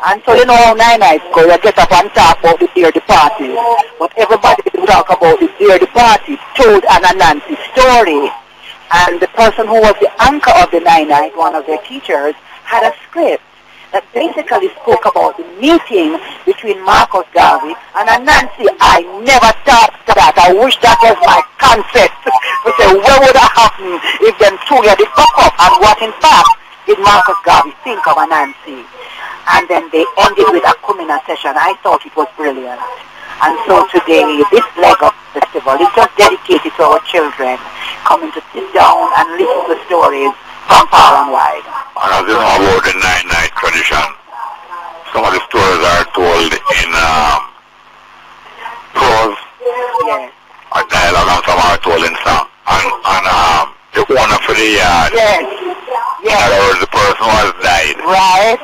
And so you know how nights go, you get up and talk about the year departed. But everybody will talk about the year departed, told an Anancy story. And the person who was the anchor of the night, one of their teachers, had a script that basically spoke about the meeting between Marcus Garvey and Anancy. I never thought that. I wish that was my concept. We say, what would have happened if them two had it fuck up? And what in fact did Marcus Garvey think of Anancy? And then they ended with a Kumina session. I thought it was brilliant. And so today, this leg of the festival is just dedicated to our children coming to sit down and listen to stories from far and wide. And as you know about the night tradition, some of the stories are told in prose, yes, or dialogue, and some are told in song. And the owner for the yard, yes, yes, in other words, the person who has died, right,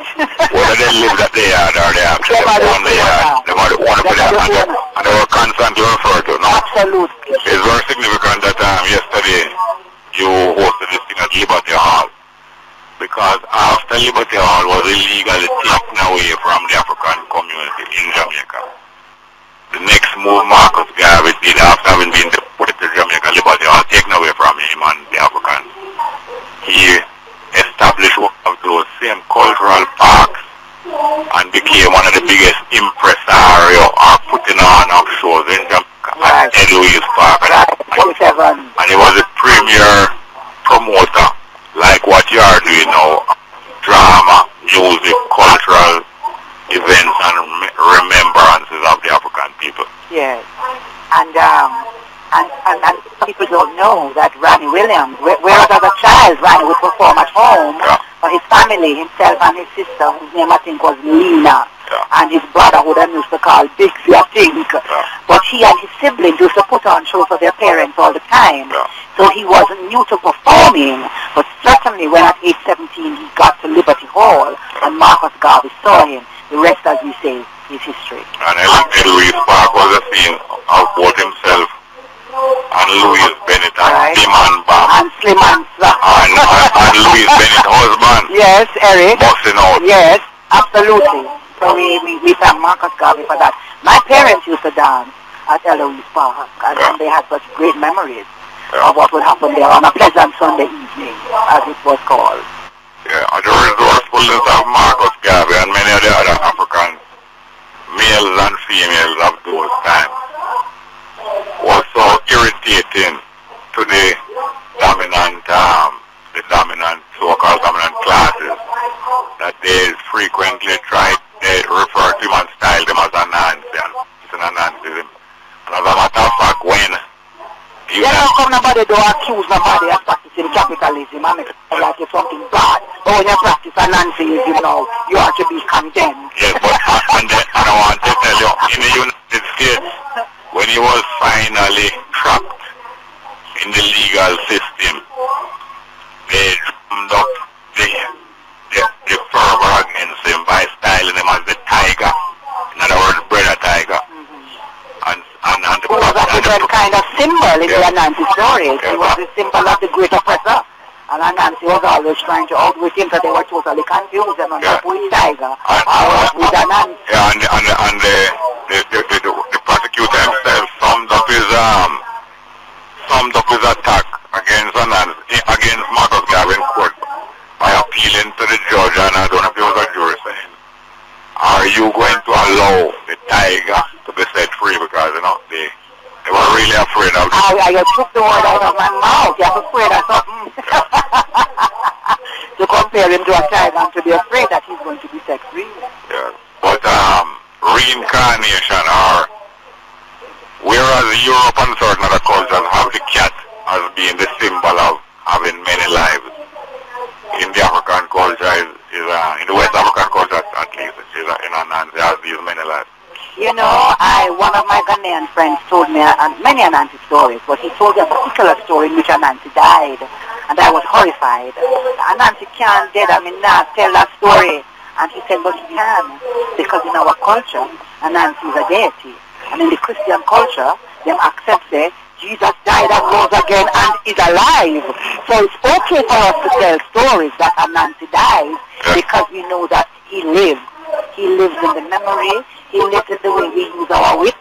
whether they lived at the yard or they actually own the yard, they are the owner for the yard, and they were constantly referred to. Now, absolutely. it's very significant that yesterday you hosted this thing at Liberty Hall, because after Liberty Hall was illegally taken away from the African community in Jamaica, the next move Marcus Garvey did, after having been deported to Jamaica, Liberty Hall taken away from him and the Africans, he established one of those same cultural parks and became one of the biggest impresario or putting on of shows in Jamaica, right, at Ed Louis Park. Right. And he was the premier promoter, like what you are doing now, drama, music, cultural events and remembrances of the African people. Yes. And people don't know that Ronnie Williams, whereas as a child, Ronnie would perform at home for his family, himself and his sister, whose name I think was Lena, and his brother, who they used to call Bixie, I think. But he and his siblings used to put on shows for their parents all the time. So he wasn't new to performing, but certainly when at age 17 he got to Liberty Hall and Marcus Garvey saw him, the rest, as we say, is history. And Ed Louis Park was a scene of both himself and Louis Bennet and Slim and Bam. And Slim and and Louis Bennet husband. Yes, Eric. Busting out. Yes, absolutely. So we thank Marcus Garvey for that. My parents used to dance at Louis Park, and they had such great memories of what would happen there on a pleasant Sunday evening, as it was called. Yeah, and the resourcefulness of Marcus Garvey and many of the other Africans, males and females of those times, was so irritating to the dominant so-called dominant classes that they frequently refer to him and style them as a Nancy. It's an Anancyism. And as a matter of fact, when you don't come nobody to accuse nobody of practicing capitalism and make it like it's something bad. But when you practice Anancyism now, you are to be condemned. Yes, but and I want to tell you, in the United States, when he was finally trapped in the legal system, they drummed up the fervor against him by styling him as the tiger. In other words, brother tiger. symbol in the Anancy story. He was the symbol of the great oppressor. And Anancy was always trying to outwit him, so they were totally confused. They don't know who is Tiger or who is Anancy. Yeah, and the prosecutor himself summed up his attack against Anancy, against Marcus Garvey in court by appealing to the judge, and I don't know if it was a jury saying, are you going to allow the tiger to be set free? Because, you know, they were really afraid of it. I took the word out of my mouth. You're afraid of something. To compare him to a tiger and to be afraid that he's going to be set free. Yeah. But reincarnation, or whereas Europe and certain other cultures have the cat as being the symbol of having many lives, in the African culture, in the West African culture at least, in Anancy has these many lives. You know, one of my Ghanaian friends told me many Anancy stories, but he told me a particular story in which Anancy died, and I was horrified. Anancy can't dead, not tell that story. And he said, but he can, because in our culture, Anancy is a deity. And in the Christian culture, they accept that Jesus died and rose again and is alive. So it's okay for us to tell stories that Anancy died, because we know that he lived. He lives in the memory. He lives in the way we use our wit.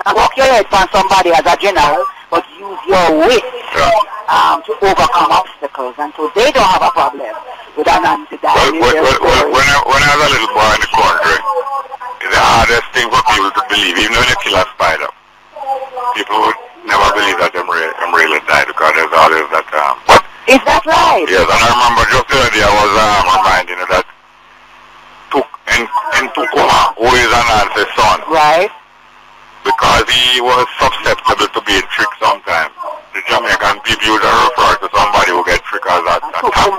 Walk your head on somebody as a general, but use your wit to overcome obstacles. And so they don't have a problem with Anancy dying. When I was a little boy in the country, it's the hardest thing for people to believe. Even when you kill a spider, people would never believe that I'm really died, because there's always that. Is that right? Yes, and I remember just the other day I was reminding you that in Tukuma, who is Anancy's son, right? Because he was susceptible to being tricked sometimes. The Jamaican people used to refer to somebody who gets tricked as a taco,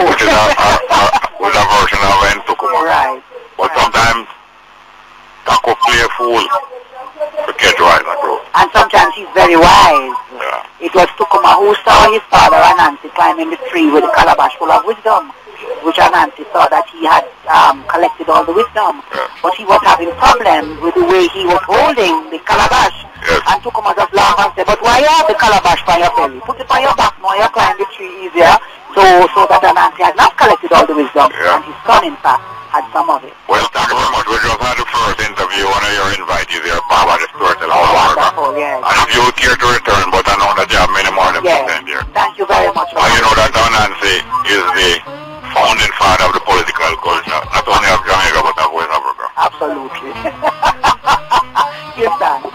which is a version of Tukuma. Right. But sometimes taco play a fool to catch wise and grow. And sometimes he's very wise. Yeah. It was Tukuma who saw his father Anancy climbing the tree with a calabash full of wisdom, which Anancy saw that he had collected all the wisdom. Yeah. But he was having problems with the way he was holding the calabash. Yes. And Tukuma just laughed and said, but why you have the calabash by your belly? Put it on your back now, you climb the tree easier. So that Anancy had not collected all the wisdom. Yeah. And his son, in fact, had some of it. Well, thank you very much. We just had the first interview. One of your invitees here, Baba, the storyteller. Wonderful, yes. And if you care to return, but I know that you have many more than present here. Thank you very much. And you know that Anancy is the founding father of the political culture, not only of Jamaica, but of West Africa. Absolutely. Give thanks.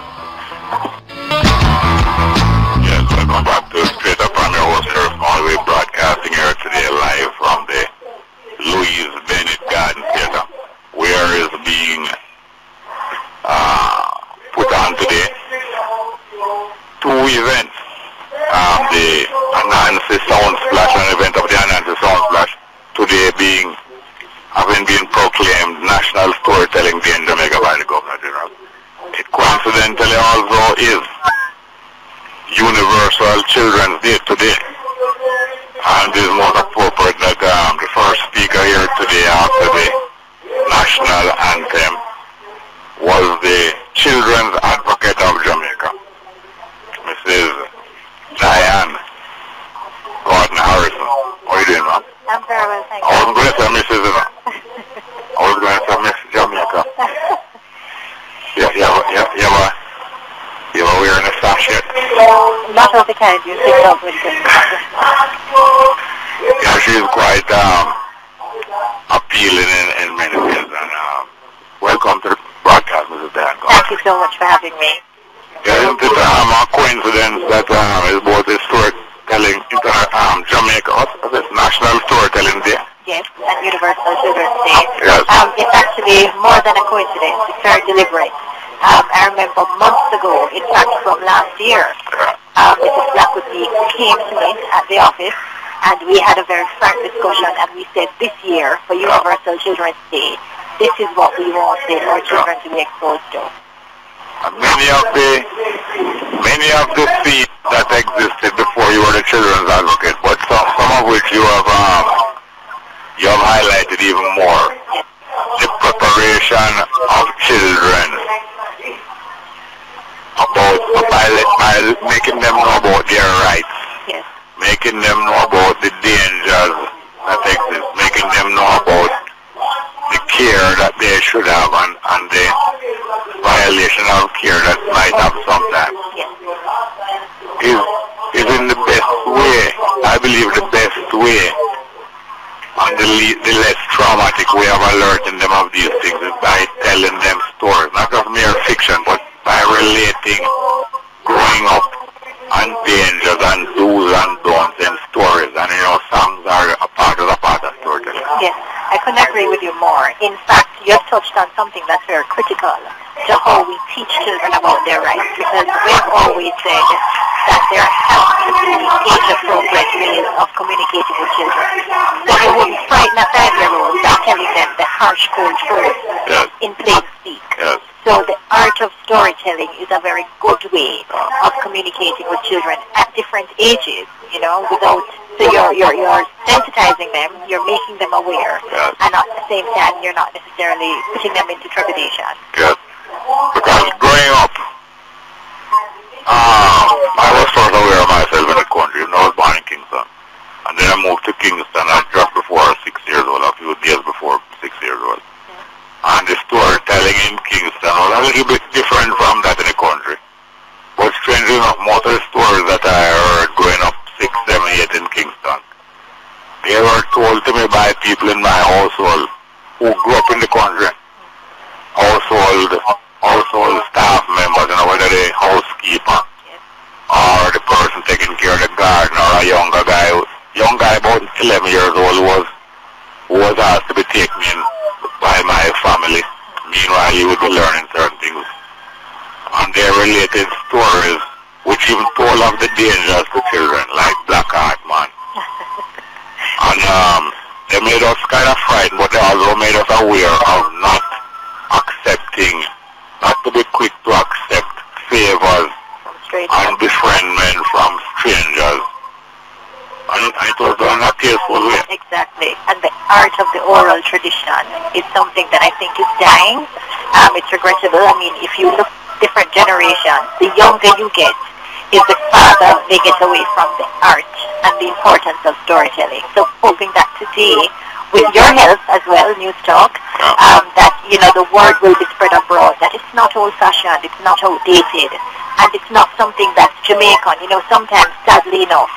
Yes, welcome back to Straight Up from your host, Sheriff Conway, broadcasting here today live from the Louise Bennet Garden Theater, where is being put on today two events. The Anancy Sound Splash, an event of the Anancy Sound Splash, today having been proclaimed National Storytelling Day in Jamaica by the Governor General. It coincidentally also is Universal Children's Day today. And it is most appropriate that the first speaker here today after the national anthem was the Children's Advocate of Jamaica, Mrs. Diane Gordon Harrison. How are you doing, ma'am? I'm very well, thank you. I wasn't going to say Mrs. I was going to say Miss Jamaica. You ever wearing a sash yet? Not of the kind you think of when you Yeah, she's quite appealing in many ways. And welcome to the broadcast, Mrs. Dan. Thank you so much for having me. Yeah, isn't it a coincidence that is both the storytelling, Jamaica, what's it, National Storytelling Day? Yes, and Universal Children's Day. Yes. It's actually more than a coincidence. It's very deliberate. I remember months ago, in fact from last year, Mrs. Blackwood came to me at the office, and we had a very frank discussion, and we said this year, for Universal Children's Day, this is what we wanted our children to be exposed to. Many of the seats that existed before you were the children's advocate, but some of which you have highlighted even more. Yes. The preparation of children about the by making them know about their rights. Yes. Making them know about the dangers that exist. Making them know about the care that they should have and the violation of care that might have sometimes. Yes. Is in the best way. I believe the best way and the less traumatic way of alerting them of these things is by telling them stories, not just mere fiction, but by relating growing up and dangers and do's and don'ts in stories. And songs are a part of storytelling. Yes, I couldn't agree with you more. In fact, you have touched on something that's very critical to how we teach children about their rights, because we've always said that there has to be age-appropriate ways of communicating with children. So you wouldn't frighten a 5-year-old by telling them the harsh, cold truth in plain speak. Yes. So the art of storytelling is a very good way of communicating with children at different ages, without, so you're sensitizing them, you're making them aware, and at the same time you're not necessarily putting them into trepidation. Yes. Because growing up, I was first aware of myself in the country. I was born in Kingston. And then I moved to Kingston just before 6 years old, a few days before 6 years old. And the storytelling in Kingston was a little bit different from that in the country. But strangely enough, most of the stories that I heard growing up 6, 7, 8 in Kingston, they were told to me by people in my household who grew up in the country. Household staff members, whether the housekeeper or the person taking care of the garden or a young guy about 11 years old was asked to be taken in by my family. Meanwhile, he would be learning certain things. And they related stories which even told of the dangers to children, like Blackwood, man. And they made us kind of frightened, but they also made us aware of not to be quick to accept favors and befriendment from strangers. And it was done in a tasteful way. Exactly. And the art of the oral tradition is something that I think is dying. It's regrettable. I mean, if you look different generations, the younger you get, is the farther they get away from the art and the importance of storytelling. So hoping that today, with your help as well, News Talk, that, the word will be spread abroad, that it's not old-fashioned, it's not outdated, and it's not something that's Jamaican. Sometimes, sadly enough,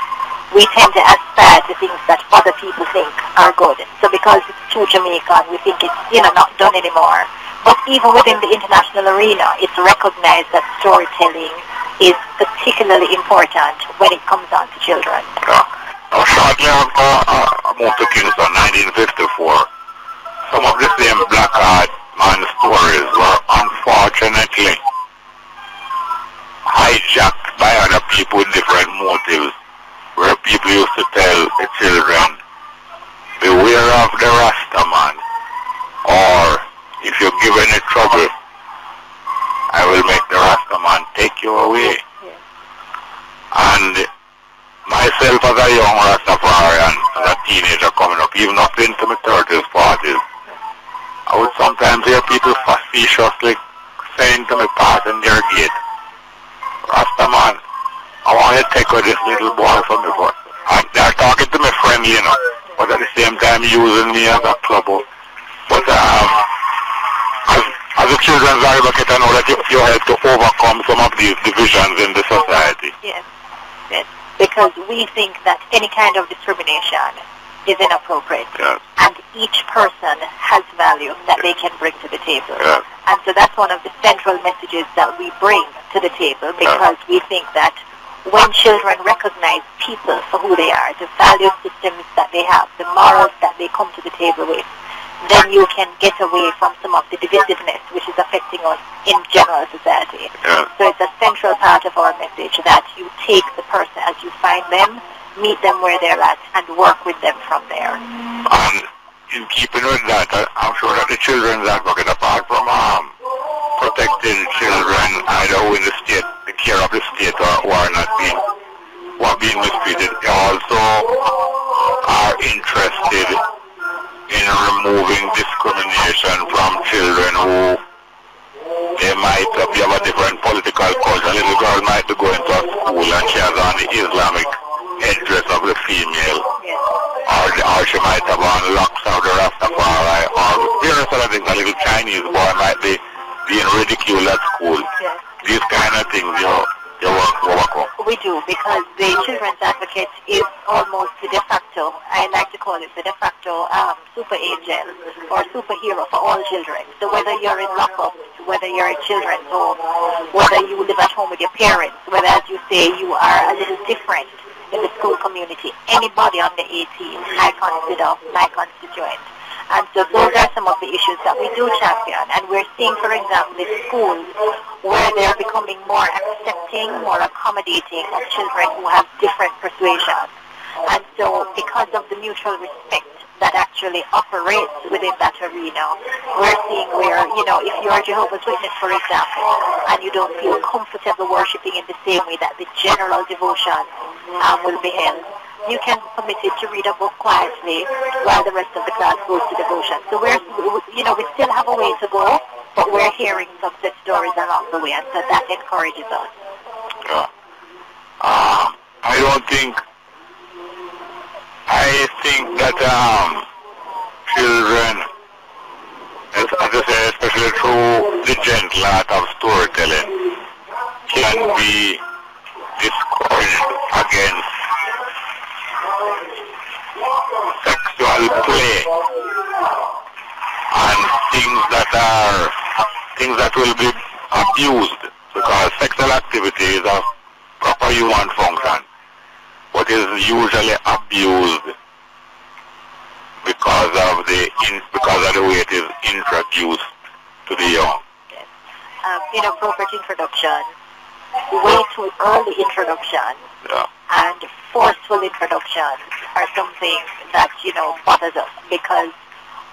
we tend to aspire to things that other people think are good. So because it's too Jamaican, we think it's, not done anymore. But even within the international arena, it's recognized that storytelling is particularly important when it comes on to children. Now, shortly after I moved to Kingston, 1954, some of the same Blackwood man stories were unfortunately hijacked by other people with different motives, where people used to tell the children, beware of the Rasta man, or if you give any trouble, I will make the Rasta man take you away. And myself as a young Rastafarian, as a teenager coming up, even up into my 30s, 40s, I would sometimes hear people facetiously saying to me, passing their gate, Rasta man, I want you to take away this little boy from me. And they're talking to me friendly, but at the same time using me as a trouble. But as a children's advocate, I know that you help to overcome some of these divisions in the society. Yes. Because we think that any kind of discrimination is inappropriate. Yes. And each person has value that they can bring to the table. Yes. And so that's one of the central messages that we bring to the table, because we think that when children recognize people for who they are, the value systems that they have, the morals that they come to the table with, then you can get away from some of the divisiveness which is affecting us in general society. So it's a central part of our message that you take the person as you find them, meet them where they're at, and work with them from there. And in keeping with that, I'm sure that the children's advocate, apart from protecting children either in the state, the care of the state, or who are not being mistreated, they also are interested in removing discrimination from children who they might be of a different political culture. A little girl might might be going to a school and she has on the Islamic headdress of the female, or she might have on locks of the Rastafari, or various other things. A little Chinese boy might be being ridiculed at school. These kind of things, you work on. We do, because the Children's Advocate is almost the de facto, I like to call it the de facto super angel or superhero for all children. So whether you're in lockup, whether you're in children's home, whether you live at home with your parents, whether, as you say, you are a little different in the school community, anybody under 18, I consider my constituent. And so those are some of the issues that we do champion. And we're seeing, for example, in schools where they're becoming more accepting, more accommodating of children who have different persuasions. And so because of the mutual respect that actually operates within that arena, we're seeing where, if you're a Jehovah's Witness, for example, and you don't feel comfortable worshiping in the same way that the general devotion will be held, you can be permitted to read a book quietly while the rest of the class goes to devotion. So we still have a way to go, but we're hearing some such stories along the way, and so that encourages us. I think that children, as I say, especially through the gentle art of storytelling, can be discouraged against sexual play and things that will be abused, because sexual activity is a proper human function, but is usually abused because of the way it is introduced to the young. Inappropriate introduction, way too early introduction, and forceful introductions are something that, bothers us, because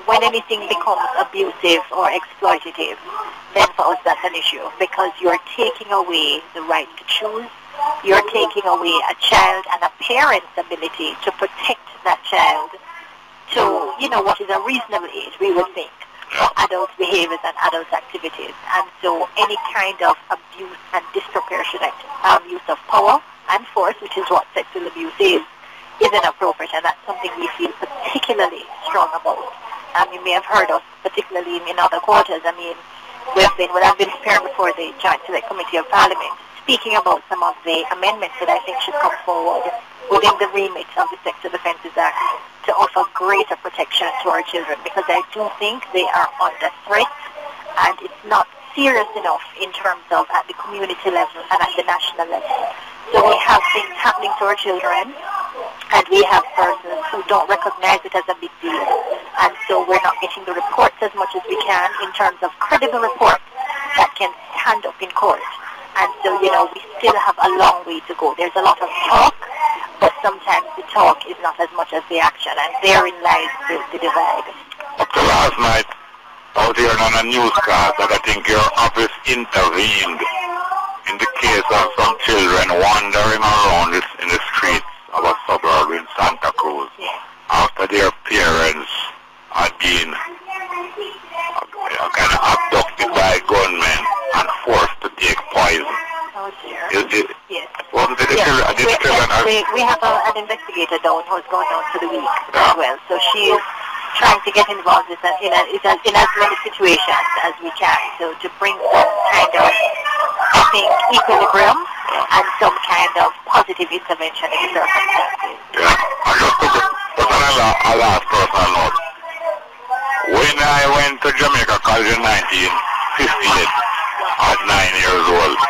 when anything becomes abusive or exploitative, then for us that's an issue, because you're taking away the right to choose, you're taking away a child and a parent's ability to protect that child to, what is a reasonable age, we would think, for adult behaviors and adult activities. And so any kind of abuse and disproportionate use of power and force, which is what sexual abuse is inappropriate, and that's something we feel particularly strong about. You may have heard us, particularly in other quarters. I've been prepared before the Joint Select Committee of Parliament, speaking about some of the amendments that I think should come forward within the remit of the Sexual Offences Act to offer greater protection to our children, because I do think they are under threat, and it's not serious enough in terms of at the community level and at the national level. So we have things happening to our children, and we have persons who don't recognize it as a big deal. And so we're not getting the reports as much as we can in terms of credible reports that can stand up in court. And so, we still have a long way to go. There's a lot of talk, but sometimes the talk is not as much as the action, and therein lies the divide. Up to last night, out here on a newscast, that I think your office intervened in the case of some children wandering around in the streets of a suburb in Santa Cruz after their parents had been kind of abducted by gunmen and forced to take poison. Oh dear. Yes. Wasn't it the children? We have an investigator down who's going down to the week as well, so she is trying to get involved in as many situations as we can, so to bring some kind of, I think, equilibrium and some kind of positive intervention in the circumstances. Yeah, and just to put on a last personal note, when I went to Jamaica College in 1958 at 9 years old,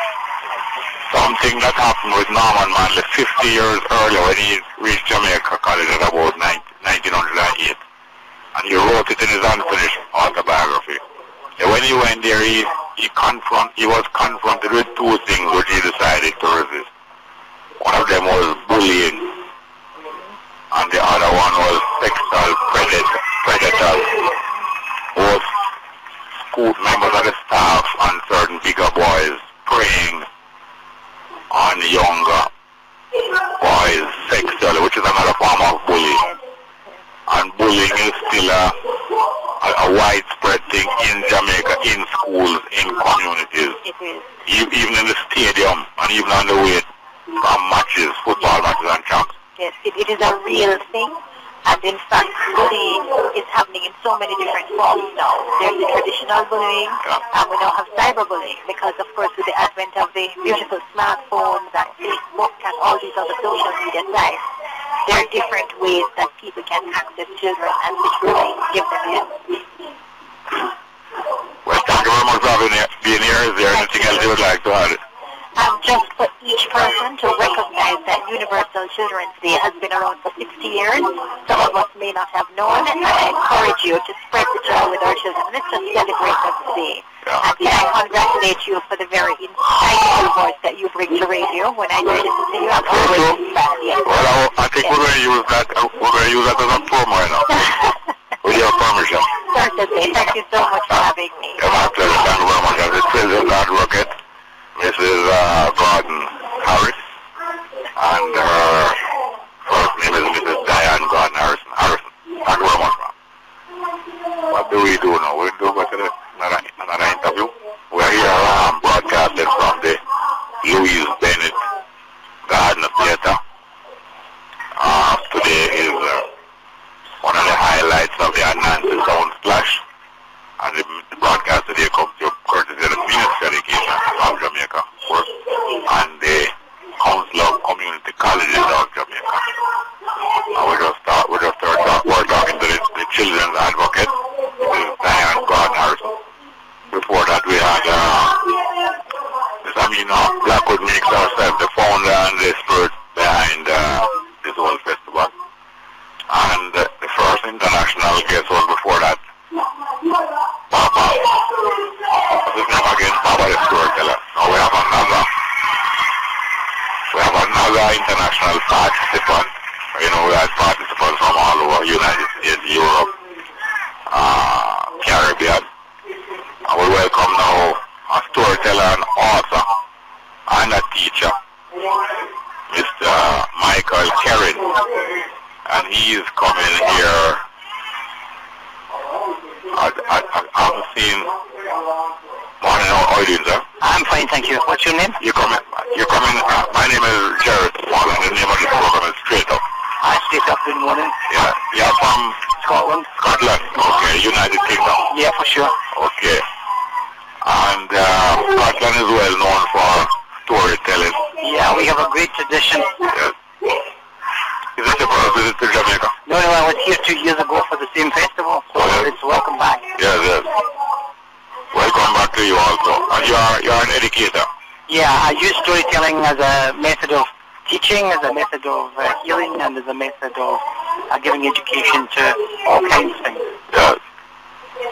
something that happened with Norman Manley 50 years earlier when he reached Jamaica College at about 1908. And he wrote it in his unfinished autobiography. And when he went there, he was confronted with two things which he decided to resist. One of them was bullying, and the other one was sexual predators. Both school members of the staff and certain bigger boys preying on younger boys sexually, which is another form of bullying. And bullying is still a widespread thing in Jamaica, in schools, in communities. It is. even in the stadium and even on the way from matches, football matches and tracks. Yes, it is a real thing. And in fact, bullying is happening in so many different forms now. There's the traditional bullying, and we now have cyberbullying, because of course with the advent of the beautiful smartphones and Facebook and all these other social media sites, there are different ways that people can access children and which bullying give them in. Well, thank you very much for being here. Is there anything else you would like to add? Just for each person to recognize that Universal Children's Day has been around for 60 years. Some of us may not have known, and I encourage you to spread the joy with our children. Let's just celebrate them today. And I congratulate you for the very insightful voice that you bring to radio. When I listen to you, I'm always inspired. Yes. Well, I think we're going to use that. We're going to use that as a promo right now. With your permission. Certainly. Thank you so much for having me. Yeah, my pleasure. Thank you very much. As it says in that rocket, Mrs. Gordon Harris, and her first name is Mrs. Diane Gordon Harrison. Thank you very much, ma'am. What do we do now? We do another interview. We're here broadcasting from the Louise Bennet Garden Theater. Today is one of the highlights of the Anancy Splash. And the broadcast today comes to courtesy of the Ministry of Education of Jamaica and the Council of Community Colleges of Jamaica. And we're talking to the children's advocate, Mrs. Diane Gordon Harrison. Before that we had Miss Amina Blackwood Meeks herself, the founder and the spirit behind this whole festival. And the first international guest was before that. Papa. His name again, Papa the storyteller. Now we have another international participant. You know, we have participants from all over United States, Europe, Caribbean. And we welcome now a storyteller and author and a teacher, Mr. Michael Kerrin. And he is coming here. I'm seeing morning. How are you doing, sir? I'm fine, thank you. What's your name? You're coming. My name is Jared Wall, and the name of the program is Straight Up. Straight Up, good morning. Yeah. You're from Scotland. Scotland. Okay. United Kingdom. Yeah, for sure. Okay. And Scotland is well known for storytelling. Yeah, we have a great tradition. Yes. Is this your first visit to Jamaica? No, I was here 2 years ago for the same festival, so it's welcome back. Yes. Welcome back to you also. And you're an educator? Yeah, I use storytelling as a method of teaching, as a method of healing, and as a method of giving education to all kinds of things. Yes.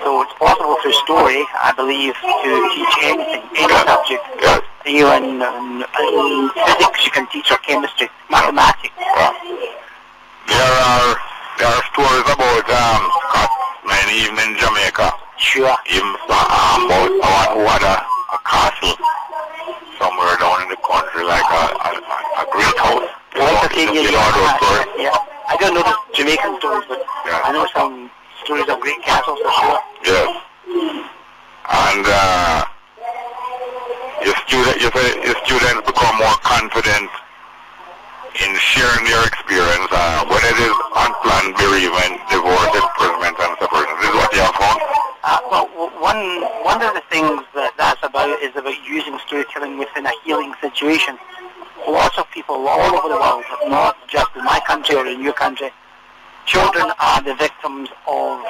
So it's possible through story, I believe, to teach anything, any subject. Yes. Even in physics you can teach, or chemistry, mathematics. There are stories about Scotland, even in Jamaica. Sure. Even about someone who had a castle somewhere down in the country, like a great house. You know those stories? Yeah. I don't know the Jamaican stories, but I know some stories of great castles for sure. Yes. And your students become more confident in sharing their experience, when it is unplanned bereavement, divorce, imprisonment, and separation. This is what you have found? Well, one of the things that's about is about using storytelling within a healing situation. Lots of people all over the world, not just in my country or in your country, children are the victims of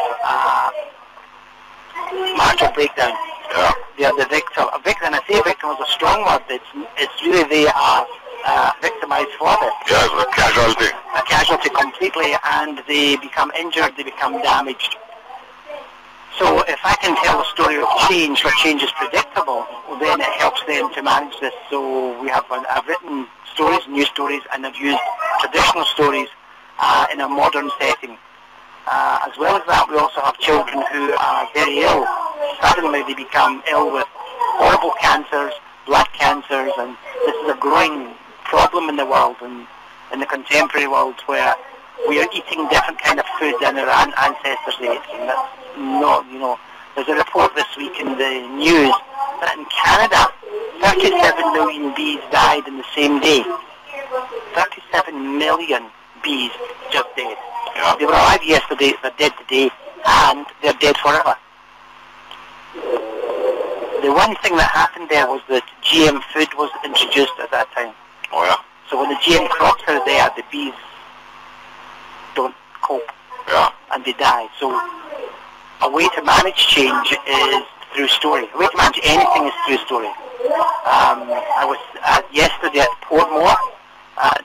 marital breakdown. Yeah. They are the victim. And I say victim is a strong word. It's really they are victimized for this. Yes, a casualty. A casualty completely, and they become injured, they become damaged. So if I can tell a story of change, where change is predictable, then it helps them to manage this. So I've written stories, new stories, and I've used traditional stories in a modern setting. As well as that, we also have children who are very ill. Suddenly they become ill with horrible cancers, blood cancers, and this is a growing problem in the world, and in the contemporary world, where we are eating different kind of food than our ancestors ate. And that's not, there's a report this week in the news that in Canada, 37% same day. 37 million bees just dead. Yeah. They were alive yesterday, they're dead today, and they're dead forever. The one thing that happened there was that GM food was introduced at that time. Oh, yeah. So when the GM crops are there, the bees don't cope. Yeah. And they die. So a way to manage change is through story. A way to manage anything is through story. I was yesterday at Portmore,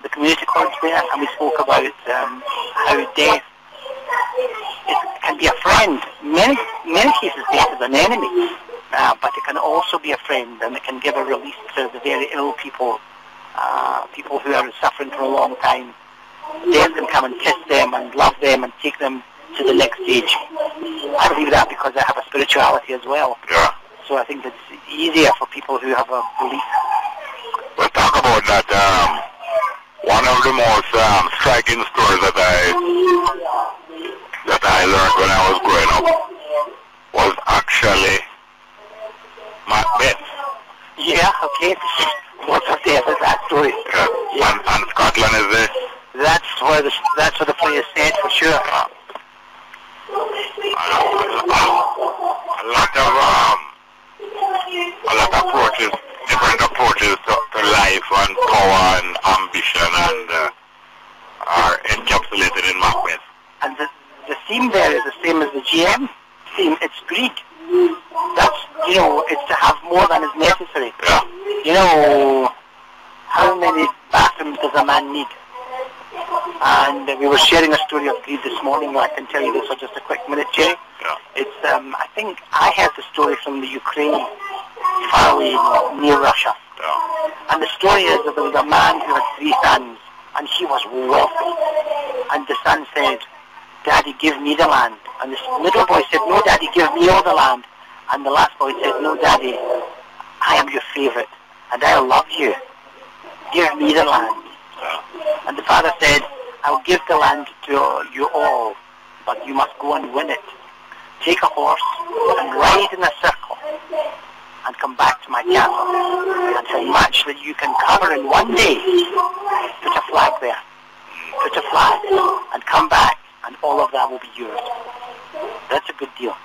the community college there, and we spoke about how death can be a friend. Many cases death is an enemy, but it can also be a friend, and it can give a release to the very ill people, people who are suffering for a long time. Death can come and kiss them and love them and take them to the next stage. I believe that because I have a spirituality as well. Yeah. So I think it's easier for people who have a belief. We'll talk about that. One of the most striking stories that I learned when I was growing up was actually Macbeth. Yeah, okay. What's up there with that story? Yeah. And Scotland is this. That's where the play is set for sure. A lot of approaches, different approaches to life and power and ambition and are encapsulated in Macbeth. And the theme there is the same as the GM theme. It's greed. That's, it's to have more than is necessary. Yeah. How many bathrooms does a man need? And we were sharing a story of greed this morning. I can tell you this for just a quick minute, Jerry. Yeah. It's, I think I heard the story from the Ukraine, far away near Russia. Yeah. And the story is that there was a man who had 3 sons, and he was wealthy. And the son said, "Daddy, give me the land." And this little boy said, "No, Daddy, give me all the land." And the last boy said, "No, Daddy, I am your favorite, and I love you. Give me the land." Yeah. And the father said, "I'll give the land to you all, but you must go and win it. Take a horse and ride in a circle and come back to my castle. That's a match that you can cover in one day. Put a flag there. Put a flag and come back, and all of that will be yours." That's a good deal.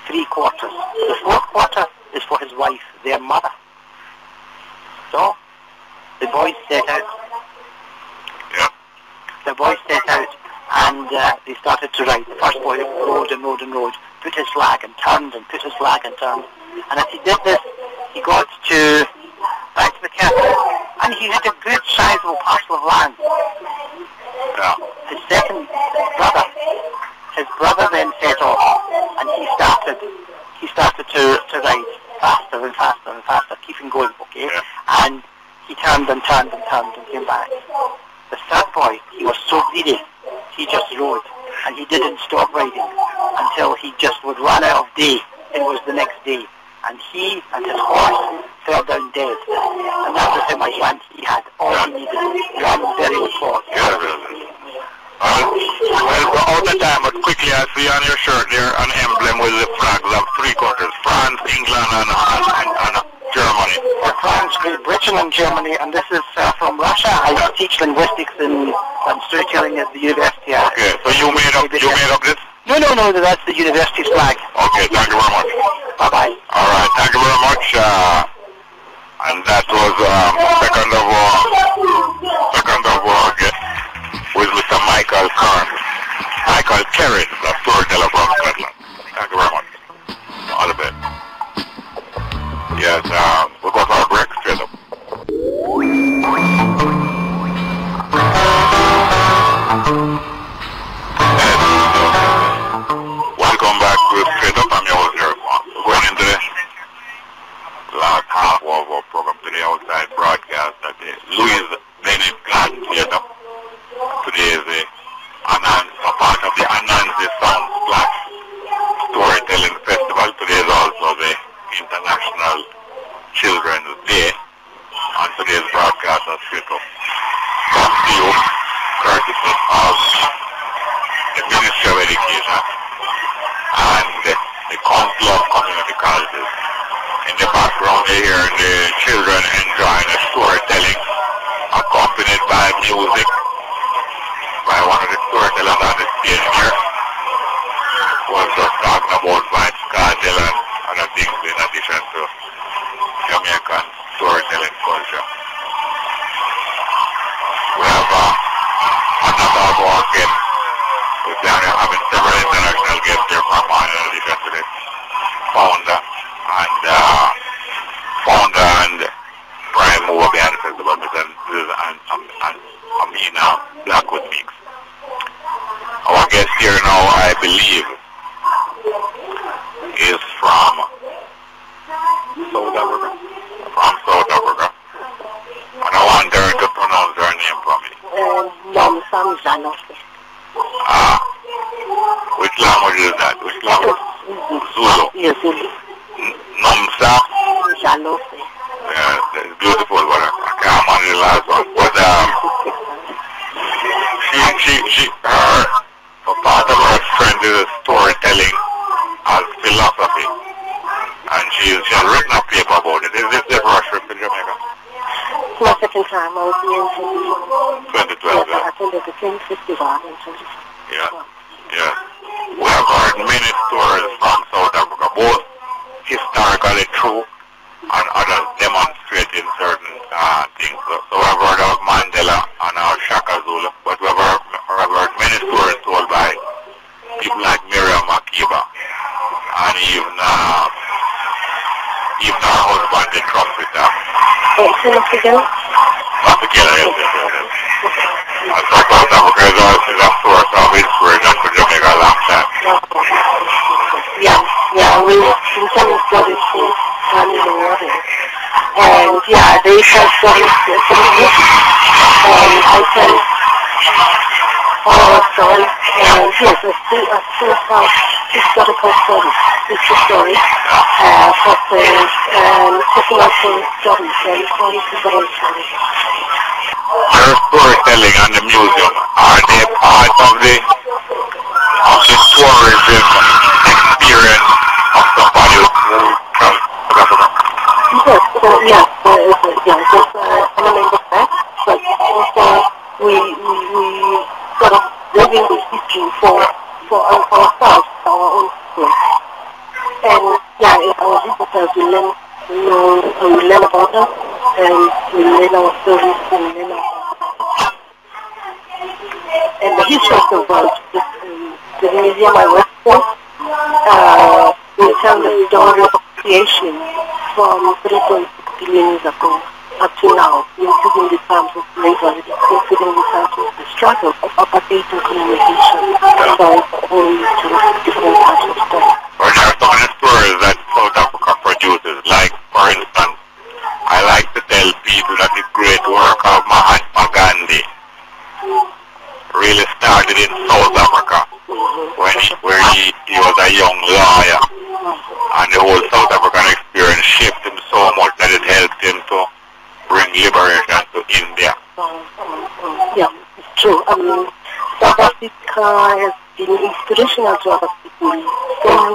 3 quarters. The 4th quarter is for his wife, their mother. So the boys set out. Yeah. The boys set out, and they started to ride. The first boy rode and rode and rode, put his flag and turned and put his flag and turned. And as he did this, he got back to the castle, and he had a good sizable parcel of land. Yeah. His brother then set off, and he started to ride faster and faster and faster, keeping going, okay? Yeah. And he turned and turned and turned and came back. The 3rd boy, he was so greedy, he just rode, and he didn't stop riding until he just would run out of day. It was the next day, and he and his horse fell down dead. And that was how much land he had. All he needed, one burial plot. Well, all the time, but quickly I see on your shirt there an emblem with the flags of 3 quarters, France, England, and Germany. France, Great Britain, and Germany, and this is from Russia. I teach linguistics and storytelling at the university. Okay, so you made up this? No, that's the university's flag. Okay, thank you very much. Bye-bye. All right, thank you very much. And that was second of all with Mr. Michael Kerry, the storyteller from Scotland. Thank you very much. All the best. Yes, we'll go for a break straight up. Welcome back to Straight Up. I'm your host here. We're going into the last half of our program today, outside broadcast at the Bennet Garden Theatre. Today is a part of the Anancy Splash Storytelling Festival. Today is also the International Children's Day, and today's broadcast is Straight Up comes to you courtesy of the Ministry of Education and the Council of Community Colleges In the background you hear the children enjoying the storytelling, accompanied by music by one of the storytellers on the stage here. Was just talking about Vance Cardell and other things in addition to Jamaican storytelling culture. We have another more guest. We're having several international guests here from in addition to the founder and prime mover behind the festival, Mrs. Amina Blackwood Meeks. Our guest here now, I believe, is from South Africa. And I want her to pronounce her name for me. Which language is that? Which language? Zulu. Yes, Zulu. Nomsa? Jalofe. Yeah, it's beautiful, but I can't manage the last one. But part of her strength is storytelling as philosophy. And she has written a paper about it. Is this the first trip in Jamaica? It's my second time. I was here in 2012. Yes, I attended the same festival in 2012. Yeah. We have heard many stories from South Africa, both historically true and others demonstrating certain things. So we've heard of Mandela and Shaka Zulu, but we've heard many stories told by people like Miriam Makeba and even our husband, the trumpeter. Yes. And so South Africa is a source of inspiration for Jamaica a long time. Yeah, we intended for this time in the water. And yeah, they have some and I can stories, and yes, a historical story. It's a story, purpose, and technological stories, and consideration. Your storytelling and the museum, are they part of the tourism experience of somebody who from South Africa? Yes, just an element of that, but also we sort of living with history for ourselves, our own history. And yeah, our visitors will learn about us, and we learn our stories, and we learn our and the history of the world. The museum I work for, we tell the story of creation from 3.6 billion years ago up to now, including the times of slavery, including the times of the struggle of apartheid and colonization. So it's all different types of stories. Well, there are so many stories that South Africa produces. Like, for instance, I like to tell people that the great work of Mahatma Gandhi really started in South Africa, where he was a young lawyer, and the whole South African experience shaped him so much that it helped him to bring liberation to India. Yeah, it's true. I mean, South Africa has been inspirational to other people,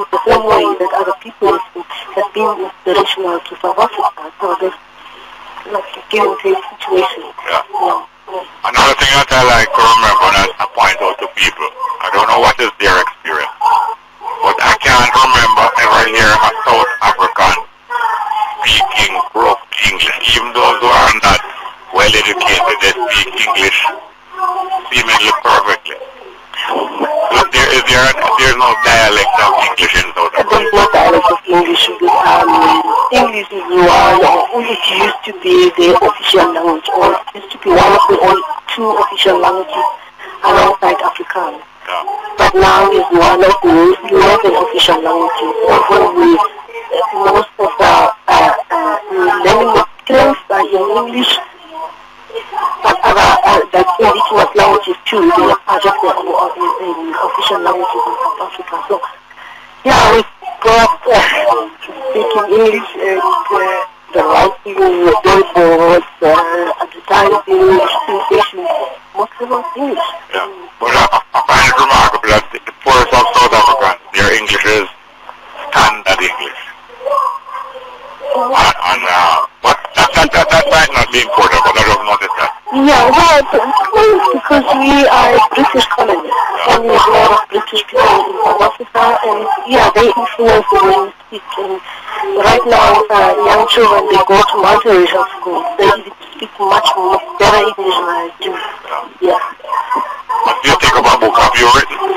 the same way that other people have been inspirational to South Africa. So there's like a give and take situation. Yeah. Another thing that I like to remember and I point out to people, I don't know what is their experience, but I can't remember ever hearing a South African speaking rough English. Even those who are not well educated, they speak English seemingly perfectly. But there's no dialect of English in South Africa. There's no dialect of English. English is it used to be the official language, or it used to be one of the only two official languages alongside Afrikaans. Yeah. But now it's one of the 11 official languages. Most of the learning materials are in English, but other indigenous languages too, they are part of the official languages in South Africa. So, yeah, we got speaking English and the writing, the billboards, advertising, communication, most of us English. Yeah, but I find it remarkable that the poorest of South Africans, their English is standard English. And but that might not be important, but I don't notice that. Yeah, well, because we are a British colony, and we have a lot of British people in South Africa, and yeah, they influence the way we speak. And right now, young children, they go to multiracial schools. They speak much more better English than I do. Yeah. What do you think about book? Have you written?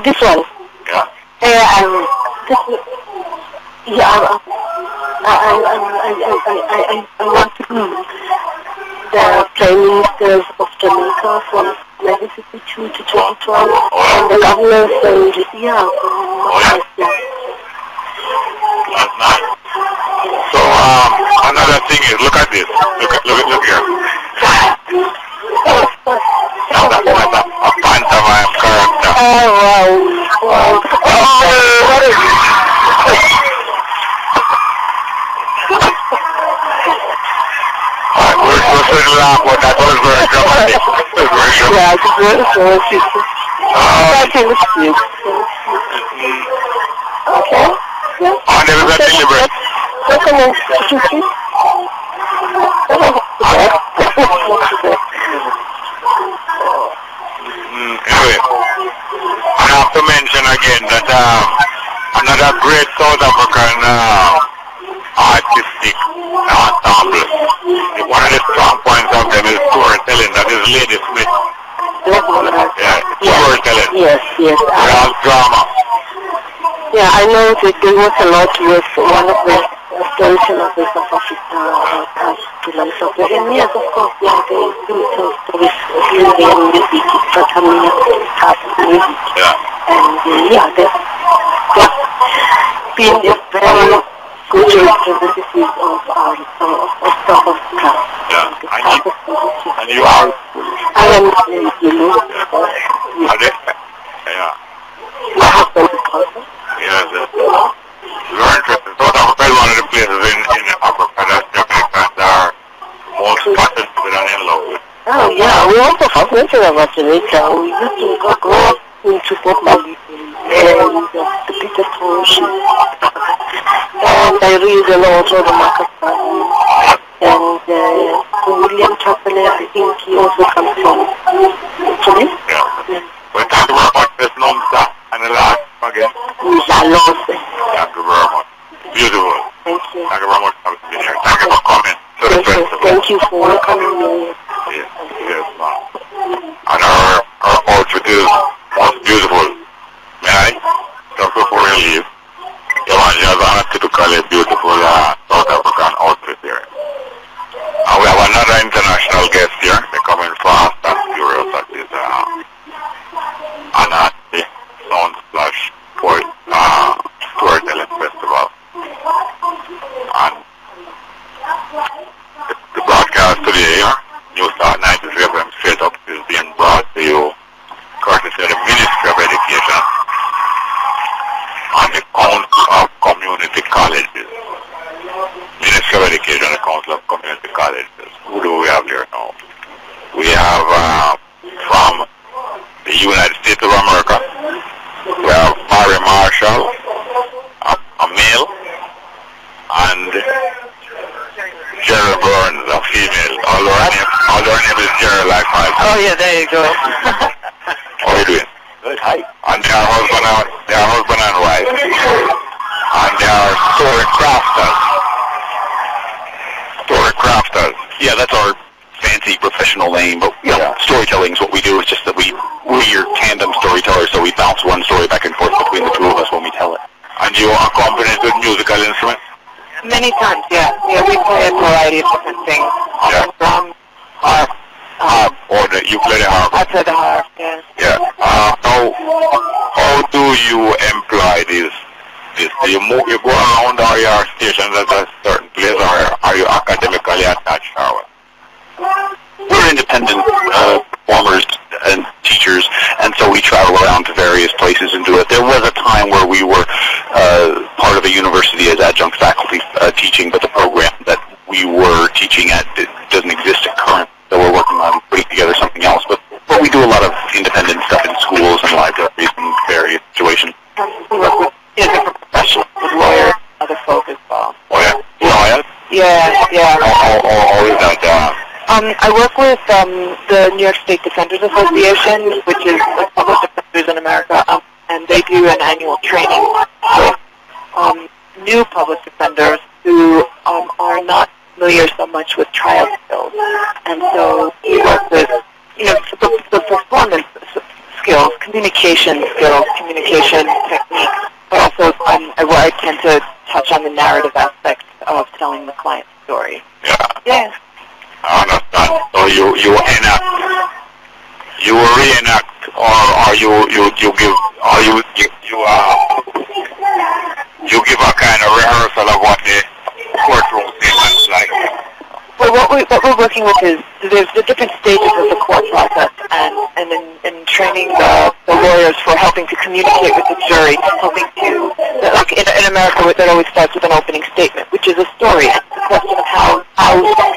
This one. Yeah. I want to do the Prime Ministers of Jamaica from 1952 to 2012, and the governors and yeah. That's nice. So another thing is, look at this. Look here. That's a pantomime character. Wow. What is it? We're going to laugh, but that was very dramatic. Yeah, it's very dramatic. Okay. Yeah. And there is a deliberate. Anyway, I have to mention again that another great South African artistic ensemble. One of the strong points of them is storytelling. That is Lady Smith. Yeah, storytelling. Yes. Real drama. Yeah, I know that they work a lot with one of the storytellers of South Africa, and yes, of course, yeah, they do tell stories in their music, but I mean, have music. Yeah. And yeah, they've been a very good representative of South Africa. Yeah, and you are? I am, Yeah. My husband is also. Yes, very interesting. South Africa is one of the places in Africa that Jamaicans are most fascinated and in love with. Oh yeah, we also fascinated about Jamaica. We used to go into Port Mali and the Peter Township. And I read a lot of the Marcus family. And William Chapelet, I think he also comes from Italy. Yeah. Well, thank you very much, Miss Nomsa. And the last again. I love it. Thank you very much. Beautiful. Thank you. Thank you very much for being here. Thank you for coming to the festival. Thank you for welcoming me. Yes, ma'am. And our outfit is most beautiful. May I? Just before we leave, you have a typically beautiful South African outfit here. And we have another international guest here. They're coming fast and furious at this Anancy Splash Storytelling Festival. And the broadcast today, News Talk 93 FM straight up, is being brought to you courtesy of the Ministry of Education and the Council of Community Colleges. Ministry of Education and the Council of Community Colleges. Who do we have here now? We have from the United States of America, we have Mary Marshall, a male, and Jerry Burns, a female. Although her name is Jerry like myself. Oh yeah, there you go. How are you doing? Good, hi. And they are husband and wife. And they are story crafters. Yeah, that's our fancy professional name, but you know, storytelling is what we do. It's just that we're tandem storytellers, so we bounce one story back and forth between the two of us when we tell it. And you are accompanied with musical instruments? Many times, yeah. Yeah, we play a variety of different things. Yeah. Drum, harp. You play the harp? I play the harp, yeah. Yeah. How do you employ this? Do you go around, or you are stationed at a certain place, or are you academically attached? We're independent performers and teachers, and so we travel around to various places and do it. There was a time where we were part of a university as adjunct faculty teaching, but the program that we were teaching at doesn't exist at current, so we're working on putting together something else. But we do a lot of independent stuff in schools and libraries and various situations. We work with different professionals, with lawyers, other folks as well. Oh yeah? Lawyers? Yeah. How is that? I work with the New York State Defenders Association, which is the public defenders in America, and they do an annual training with new public defenders who are not familiar so much with trial skills. And so we work with, the performance skills, communication techniques, but also where I tend to touch on the narrative aspect of telling the client's story. Yeah. I understand. So you reenact, or you give a kind of rehearsal of what the courtroom scene is like. Well, what we're working with is there's the different stages of the court process, and in training the lawyers for helping to communicate with the jury, helping to, like in America, that always starts with an opening statement, which is a story. And it's a question of how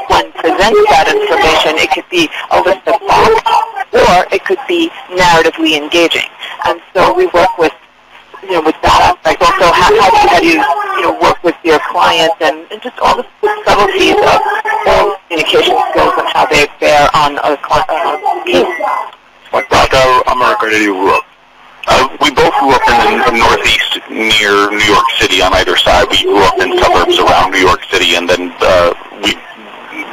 one presents that information. It could be a list of facts, or it could be narratively engaging. And so we work with with that aspect. Also, how do you work with your client, and just all the subtleties of communication skills and how they bear on a case. What part of America did you grow up? We both grew up in the Northeast near New York City on either side. We grew up in suburbs around New York City, and then we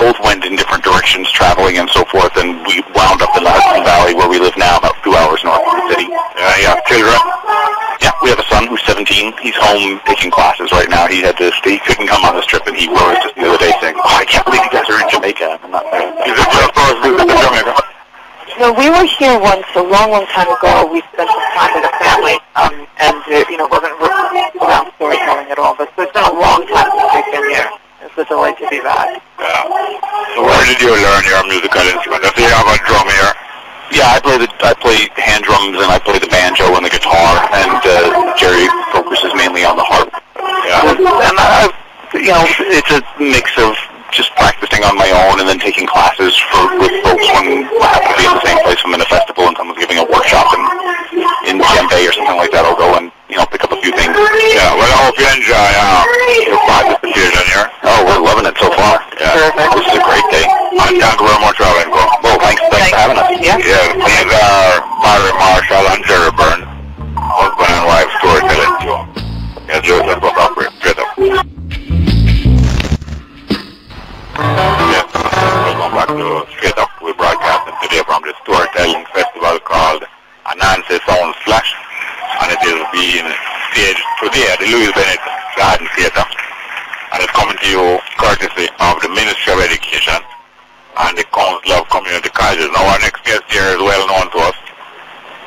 both went in different directions traveling and so forth, and we wound up in the Hudson Valley where we live now, about 2 hours north of the city. Yeah, children? Yeah, we have a son who's 17. He's home taking classes right now. He couldn't come on this trip, and he wrote us just the other day saying, I can't believe you guys are in Jamaica. I'm not there. Is it your first visit to Jamaica? No, we were here once a long time ago. We spent some time with a family, and wasn't around storytelling at all. But it's been a long time since we've been here. It's a delight to be back. Yeah. So where did you learn your musical instrument? Do you have a drum here? Yeah, I play hand drums, and I play the banjo and the guitar, and Jerry focuses mainly on the harp. Yeah. And it's a mix of just practicing on my own and then taking classes with folks when I happen to be in the same place. I'm in a festival and someone's giving a workshop in Djembe or something like that. I'll go and pick up a few things. Yeah, well, I hope you enjoy your practice situation here. Oh, we're loving it so far. Yeah, this is a great day. Thank you very much, Robin. Well, thanks for having us. Yeah, these are Barry Marshall and Jerry Byrne, husband and wife storytelling. Yeah, Joe, let's go back straight up. Yes, welcome back to Straight Up. We're broadcasting today from the storytelling festival called Anancy.11.20.14, Splash, and it is being staged today at the Bennet Garden Theatre, and it's coming to you courtesy of the Ministry of Education and the Council of Community Colleges. Now our next guest here is well known to us,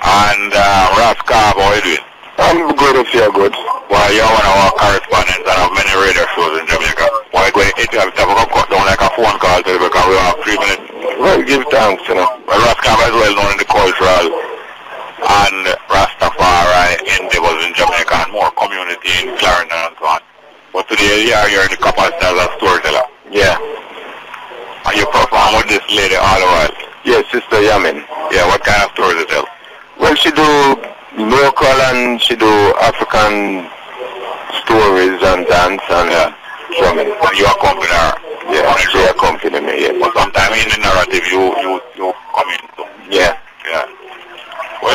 and Rascal, how are you doing? I'm good if you're good. Well, you're one of our correspondents and have many radio shows in Jamaica. Why go ahead to have to cut down like a phone call today because we have 3 minutes? Well, give thanks, Well, Rascal is well known in the cultural and Rastafari endeavors in Jamaica and more community in Clarendon and so on. But today you're in the capacity as a storyteller. Yeah. And you perform with this lady all the while? Yes, Sister Yamin. Yeah, what kind of stories you tell? Well, she do local and she do African stories and dance and drumming. You accompany her? Yeah, she accompany me, yeah. But sometimes in the narrative you come in too. Yeah. Yeah. Well,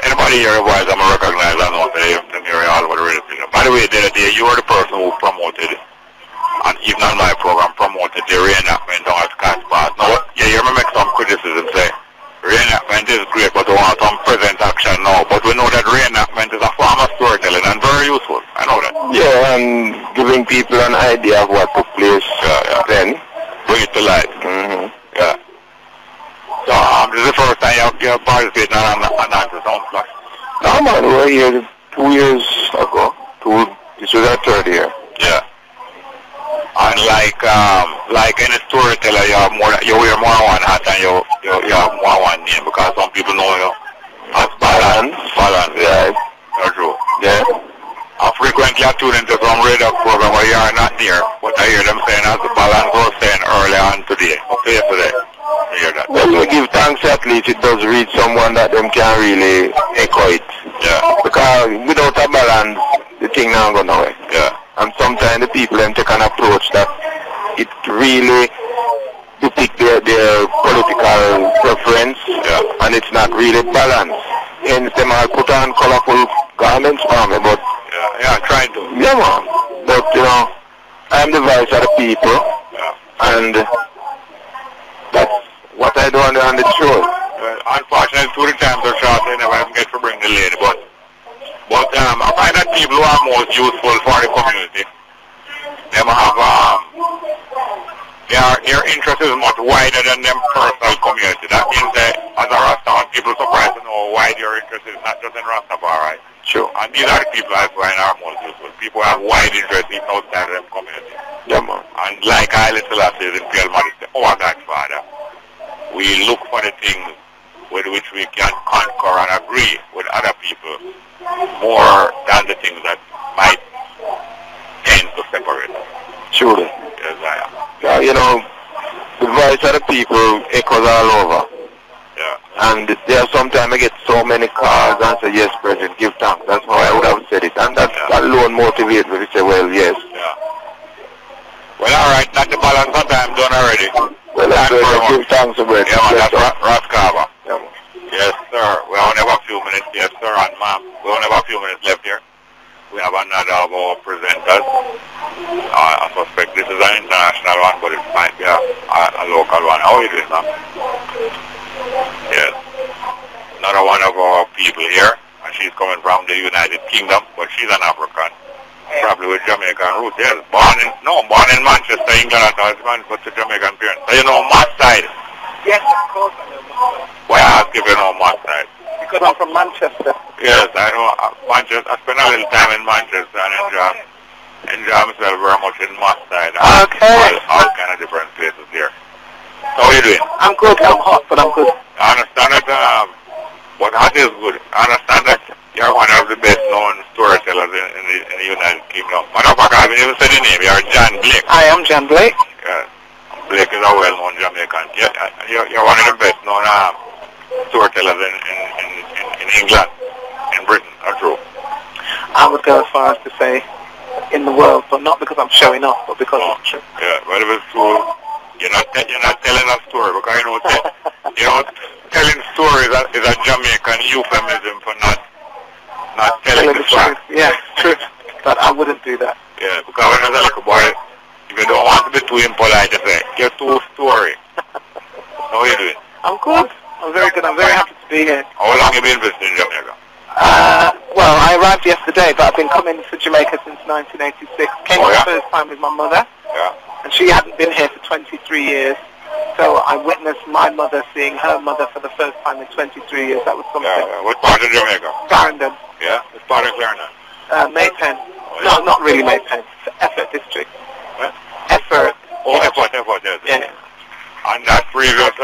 anybody here wise, I'm recognize I know that you're all over the radio station. By the way, the other day you were the person who promoted, and even on my program, promoted the reenactment on Scott's Pass. Now, yeah, you remember some criticism say, reenactment is great, but we want some present action now. But we know that reenactment is a form of storytelling and very useful. I know that. Yeah, and giving people an idea of what took place then. Bring it to life. Mm-hmm. Yeah. So, this is the first time you're participating on Anancy Sound Splash? No, man, we were here 2 years ago. This was our 3rd year. Yeah. And like any storyteller, you wear more than one hat and you have more than one name because some people know you as Balance. Balance, yeah. That's true. Yeah. I frequently tune into some radio program where you are not near, but I hear them saying as the Balance was saying earlier on today, up to yesterday. You hear that? Well, we give thanks at least it does reach someone that them can really echo it. Yeah. Because without a balance, the thing not go nowhere. Yeah. And sometimes the people them take an approach that it really depict their political preference, and it's not really balanced. Hence, them all put on colorful garments for me, but trying to. Yeah, man. But I'm the voice of the people, and that's what I do on the show. Unfortunately, 2 times are short, they never get to bring the lady, but I find that people who are most useful for the community, them have, their interest is much wider than their personal community. That means that as a Rasta, people are surprised to know how wide your interest is, not just in Rastafari. Sure. And these are the people I find are most useful. People have wide interest even outside of their community. Yeah, man. And like Haile Selassie in Pure Modesty, our Godfather, we look for the things with which we can concur and agree with other people more than the things that might tend to separate us. Surely. Yes, I am. Yeah, the voice of the people echoes all over. Yeah. And there are sometimes I get so many calls and say, yes, President, give thanks. That's how I would have said it. And that alone motivates me to say, well, yes. Yeah. Well, all right. That's the balance of time done already. Well, that's give thanks to Brett. Yeah, man, that's Raskava. Yeah, man. Yes, sir. We only have a few minutes. Yes, sir. And ma'am, we only have a few minutes left here. We have another of our presenters. I suspect this is an international one, but it might be a local one. How are you doing, ma'am? Yes. Another one of our people here, and she's coming from the United Kingdom, but she's an African. Probably with Jamaican roots. Yes, born in Manchester, England as a husband, but to Jamaican parents. So you know Matt side? Yes, of course I know Matt. Why I ask if you know Matt side? Because I'm from Manchester. Yes, I know Manchester. I spent a little time in Manchester and enjoy myself very much in Matt side. Okay. All kind of different places here. So how are you doing? I'm good. I'm hot, but I'm good. I understand that, but hot is good. I understand that you're one of the best known storytellers in the United Kingdom. Matter of fact, I haven't even said your name. You're John Blake. I am John Blake. Yeah. Blake is a well-known Jamaican. You're one of the best known storytellers in England, in Britain, or true? I would go as far as to say in the world, but not because I'm showing off, but because it's true. Yeah, well, if it's true, you're not telling a story, because telling stories is a Jamaican euphemism for not telling the truth. Yeah, true. But I wouldn't do that. Yeah, because when I was a little boy, if you don't want to be too impolite, just say, get to a story. How are you doing? I'm good. I'm very good. I'm very happy to be here. How long have you been visiting Jamaica? Well, I arrived yesterday, but I've been coming to Jamaica since 1986. Came for the first time with my mother. Yeah. And she hadn't been here for 23 years. So I witnessed my mother seeing her mother for the first time in 23 years. That was something. Yeah. What part of Jamaica? Clarendon. Yeah? What part of Clarendon? Maypen. No, not really Maypen. It's Effort district. What? Effort. Oh, Effort, yes. Yeah. And that previous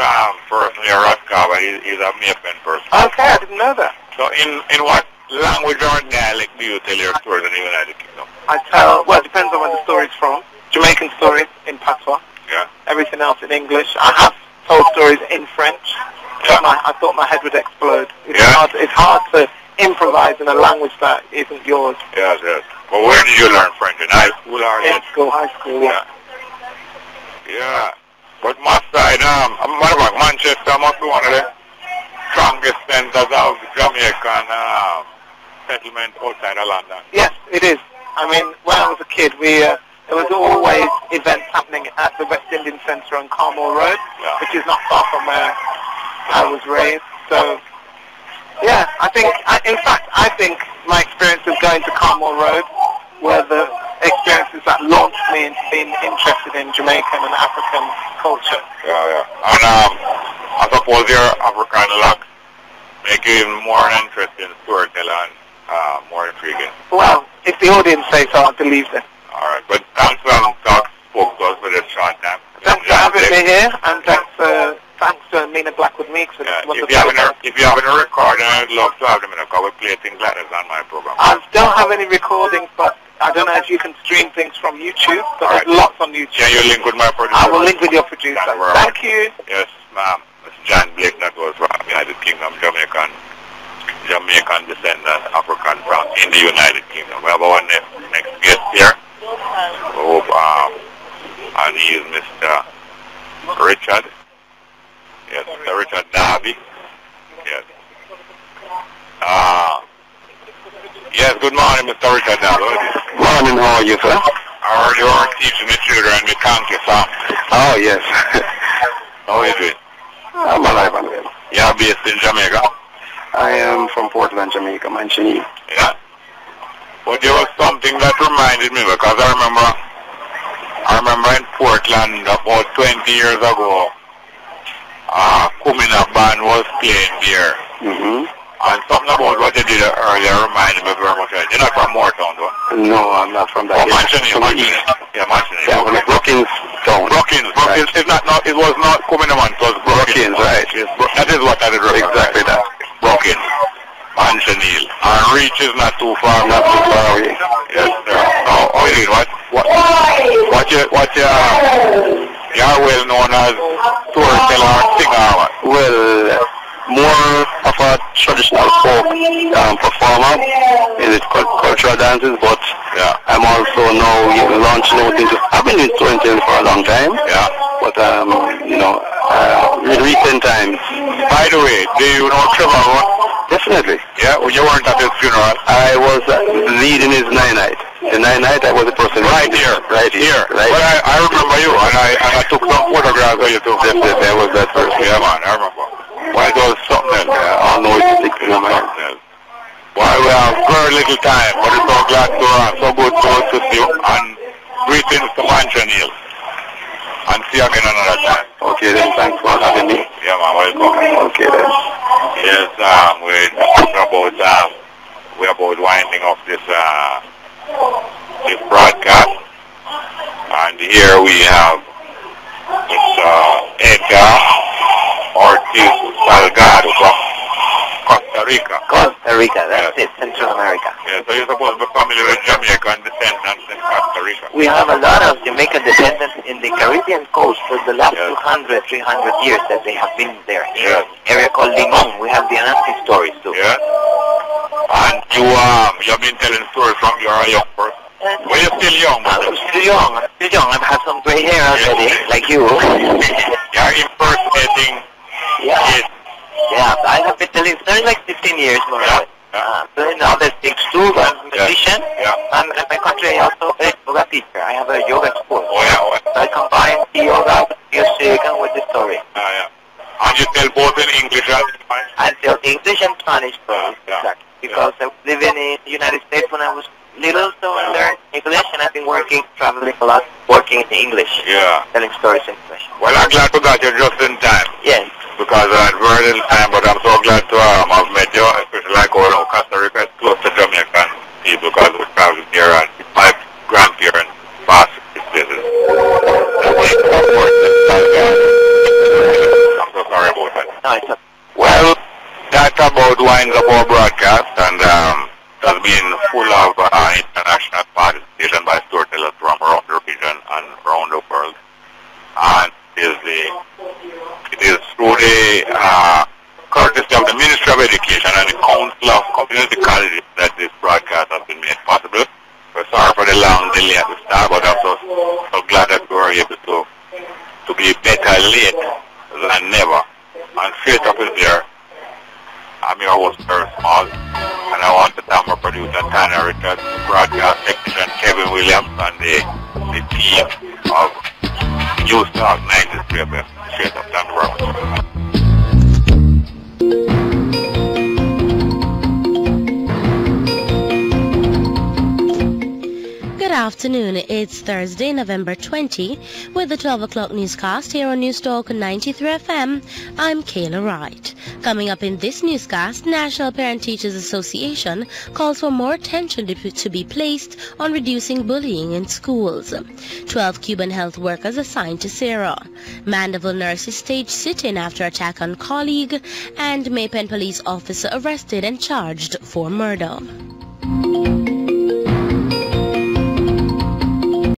person here, Raskava, he's a Maypen person. Okay, I didn't know that. So in what language or dialect do you tell your stories in the United Kingdom? Well, it depends on where the story's from. Jamaican stories in Patois. Yeah. Everything else in English. I have told stories in French. Yeah. I thought my head would explode. It's hard to improvise in a language that isn't yours. Yes. But where did you learn French? In high school or in school, high school, yeah. Yeah. But my side, matter of fact, Manchester must be one of the strongest centers of Jamaican settlement outside of London. Yes, it is. I mean, when I was a kid, there was always events happening at the West Indian Centre on Carmel Road, which is not far from where I was raised. So, yeah, I think my experience of going to Carmel Road were the experiences that launched me into being interested in Jamaican and African culture. Yeah. And I suppose your African luck make you even more interested in storytelling and more intriguing. Well, if the audience say so, I believe them. All right, but thanks for spoke to us for this short time. Thanks for having me here, and thanks to Amina Blackwood Meeks. If you have any recording, I'd love to have them in a cover. Play things like this on my program. I don't have any recordings, but I don't know if you can stream things from YouTube, but there's lots on YouTube. Can you link with my producer? I will link with your producer. Thank you. Yes, ma'am. It's John Blake, that was from the United Kingdom, Jamaican descendant, African from in the United Kingdom. We have our next guest here. I hope and he is Mr. Richard. Yes, Mr. Richard Darby. Yes. Yes, good morning, Mr. Richard Darby. Morning, how are you, sir? How are you all teaching the children the country song? Oh, yes. How are you doing? I'm alive and well. You are based in Jamaica? I am from Portland, Jamaica, Manchini. Yeah. But there was something that reminded me, because I remember in Portland about 20 years ago, Kumina band was playing there. Mm-hmm. And something about what they did earlier reminded me very much. You're not from Moortown, though? No, I'm not from that. Manchini. Yeah, Manchini. Yeah, from Brookings town. Brookings. Right. It was not Kumina man, it was Brookings. Right. Yes, that is what I did remember. Exactly that. Brookings. Manchini. And Reach is not too far. Not too far away. Yes, sir. Oh, you you're well known as storyteller or singer. Well, more of a traditional folk performer in its cultural dances, but yeah. I'm also now launching out into, I've been doing storytelling for a long time, yeah. But in recent times. By the way, do you know Trevor? Definitely. Yeah, well, you weren't at his funeral. I was leading his night. The night I was the person. Right here. Right here. Right. Well, I remember you, and I took some photographs of you too. Definitely, I was that person. Yeah, man, I remember. Well, it was something else. I know it's sticks in my mind. Well, we have very little time, but it's so glad to so good to see you, and greetings to Manchini. And see you again another time. Okay then, thanks for having me. Yeah, man, welcome. Okay then. Yes, we're about winding up this broadcast, and here we have Edgar Ortiz Salgado from Costa Rica. Costa Rica, that's it, Central America. Yeah, so you're supposed to be familiar with Jamaican descendants in Costa Rica. We have a lot of Jamaican descendants in the Caribbean coast for the last 200, 300 years that they have been there. In an area called Limon, we have the Anancy stories too. Yeah. And you've been telling stories from you're a young person. Well, you're still young, man. I'm still young. I have some gray hair already, like you. You're impersonating kids. Yeah, I have been telling stories like 15 years more or less. Playing other things too, I'm a musician. And in my country I also a yoga teacher. I have a yoga school. So I combine the yoga with music and with the story. And you tell both in English and Spanish? I tell English and Spanish stories, exactly. Because I was living in the United States when I was little, so I learned English, and I've been traveling a lot, working in English. Yeah. Telling stories in English. Well, I'm glad we got you just in time. Yes. Because I had very little time, but I'm so glad to have met you, especially like Costa Rica is close to Jamaican people, because we traveled here and my grandparents passed these places. I'm so sorry about that. No, it's okay. Well, that about winds up our broadcast, and it has been full of international participation by storytellers from around the region and around the world. And it is through the courtesy of the Ministry of Education and the Council of Community Colleges that this broadcast has been made possible. We're sorry for the long delay at the start, but I'm so glad that we were able to be better late than never. And straight up is there. I'm your host, very small, and I want to thank my producer, Tanner Richards, broadcast technician, Kevin Williams, and the team of News Talk 93 FM. Straight up, thank you very much. Good afternoon. It's Thursday, November 20, with the 12 o'clock newscast here on News Talk 93 FM. I'm Kayla Wright. Coming up in this newscast, National Parent Teachers Association calls for more attention to be placed on reducing bullying in schools. 12 Cuban health workers assigned to Sarah. Mandeville nurses staged sit-in after attack on colleague, and Maypen police officer arrested and charged for murder.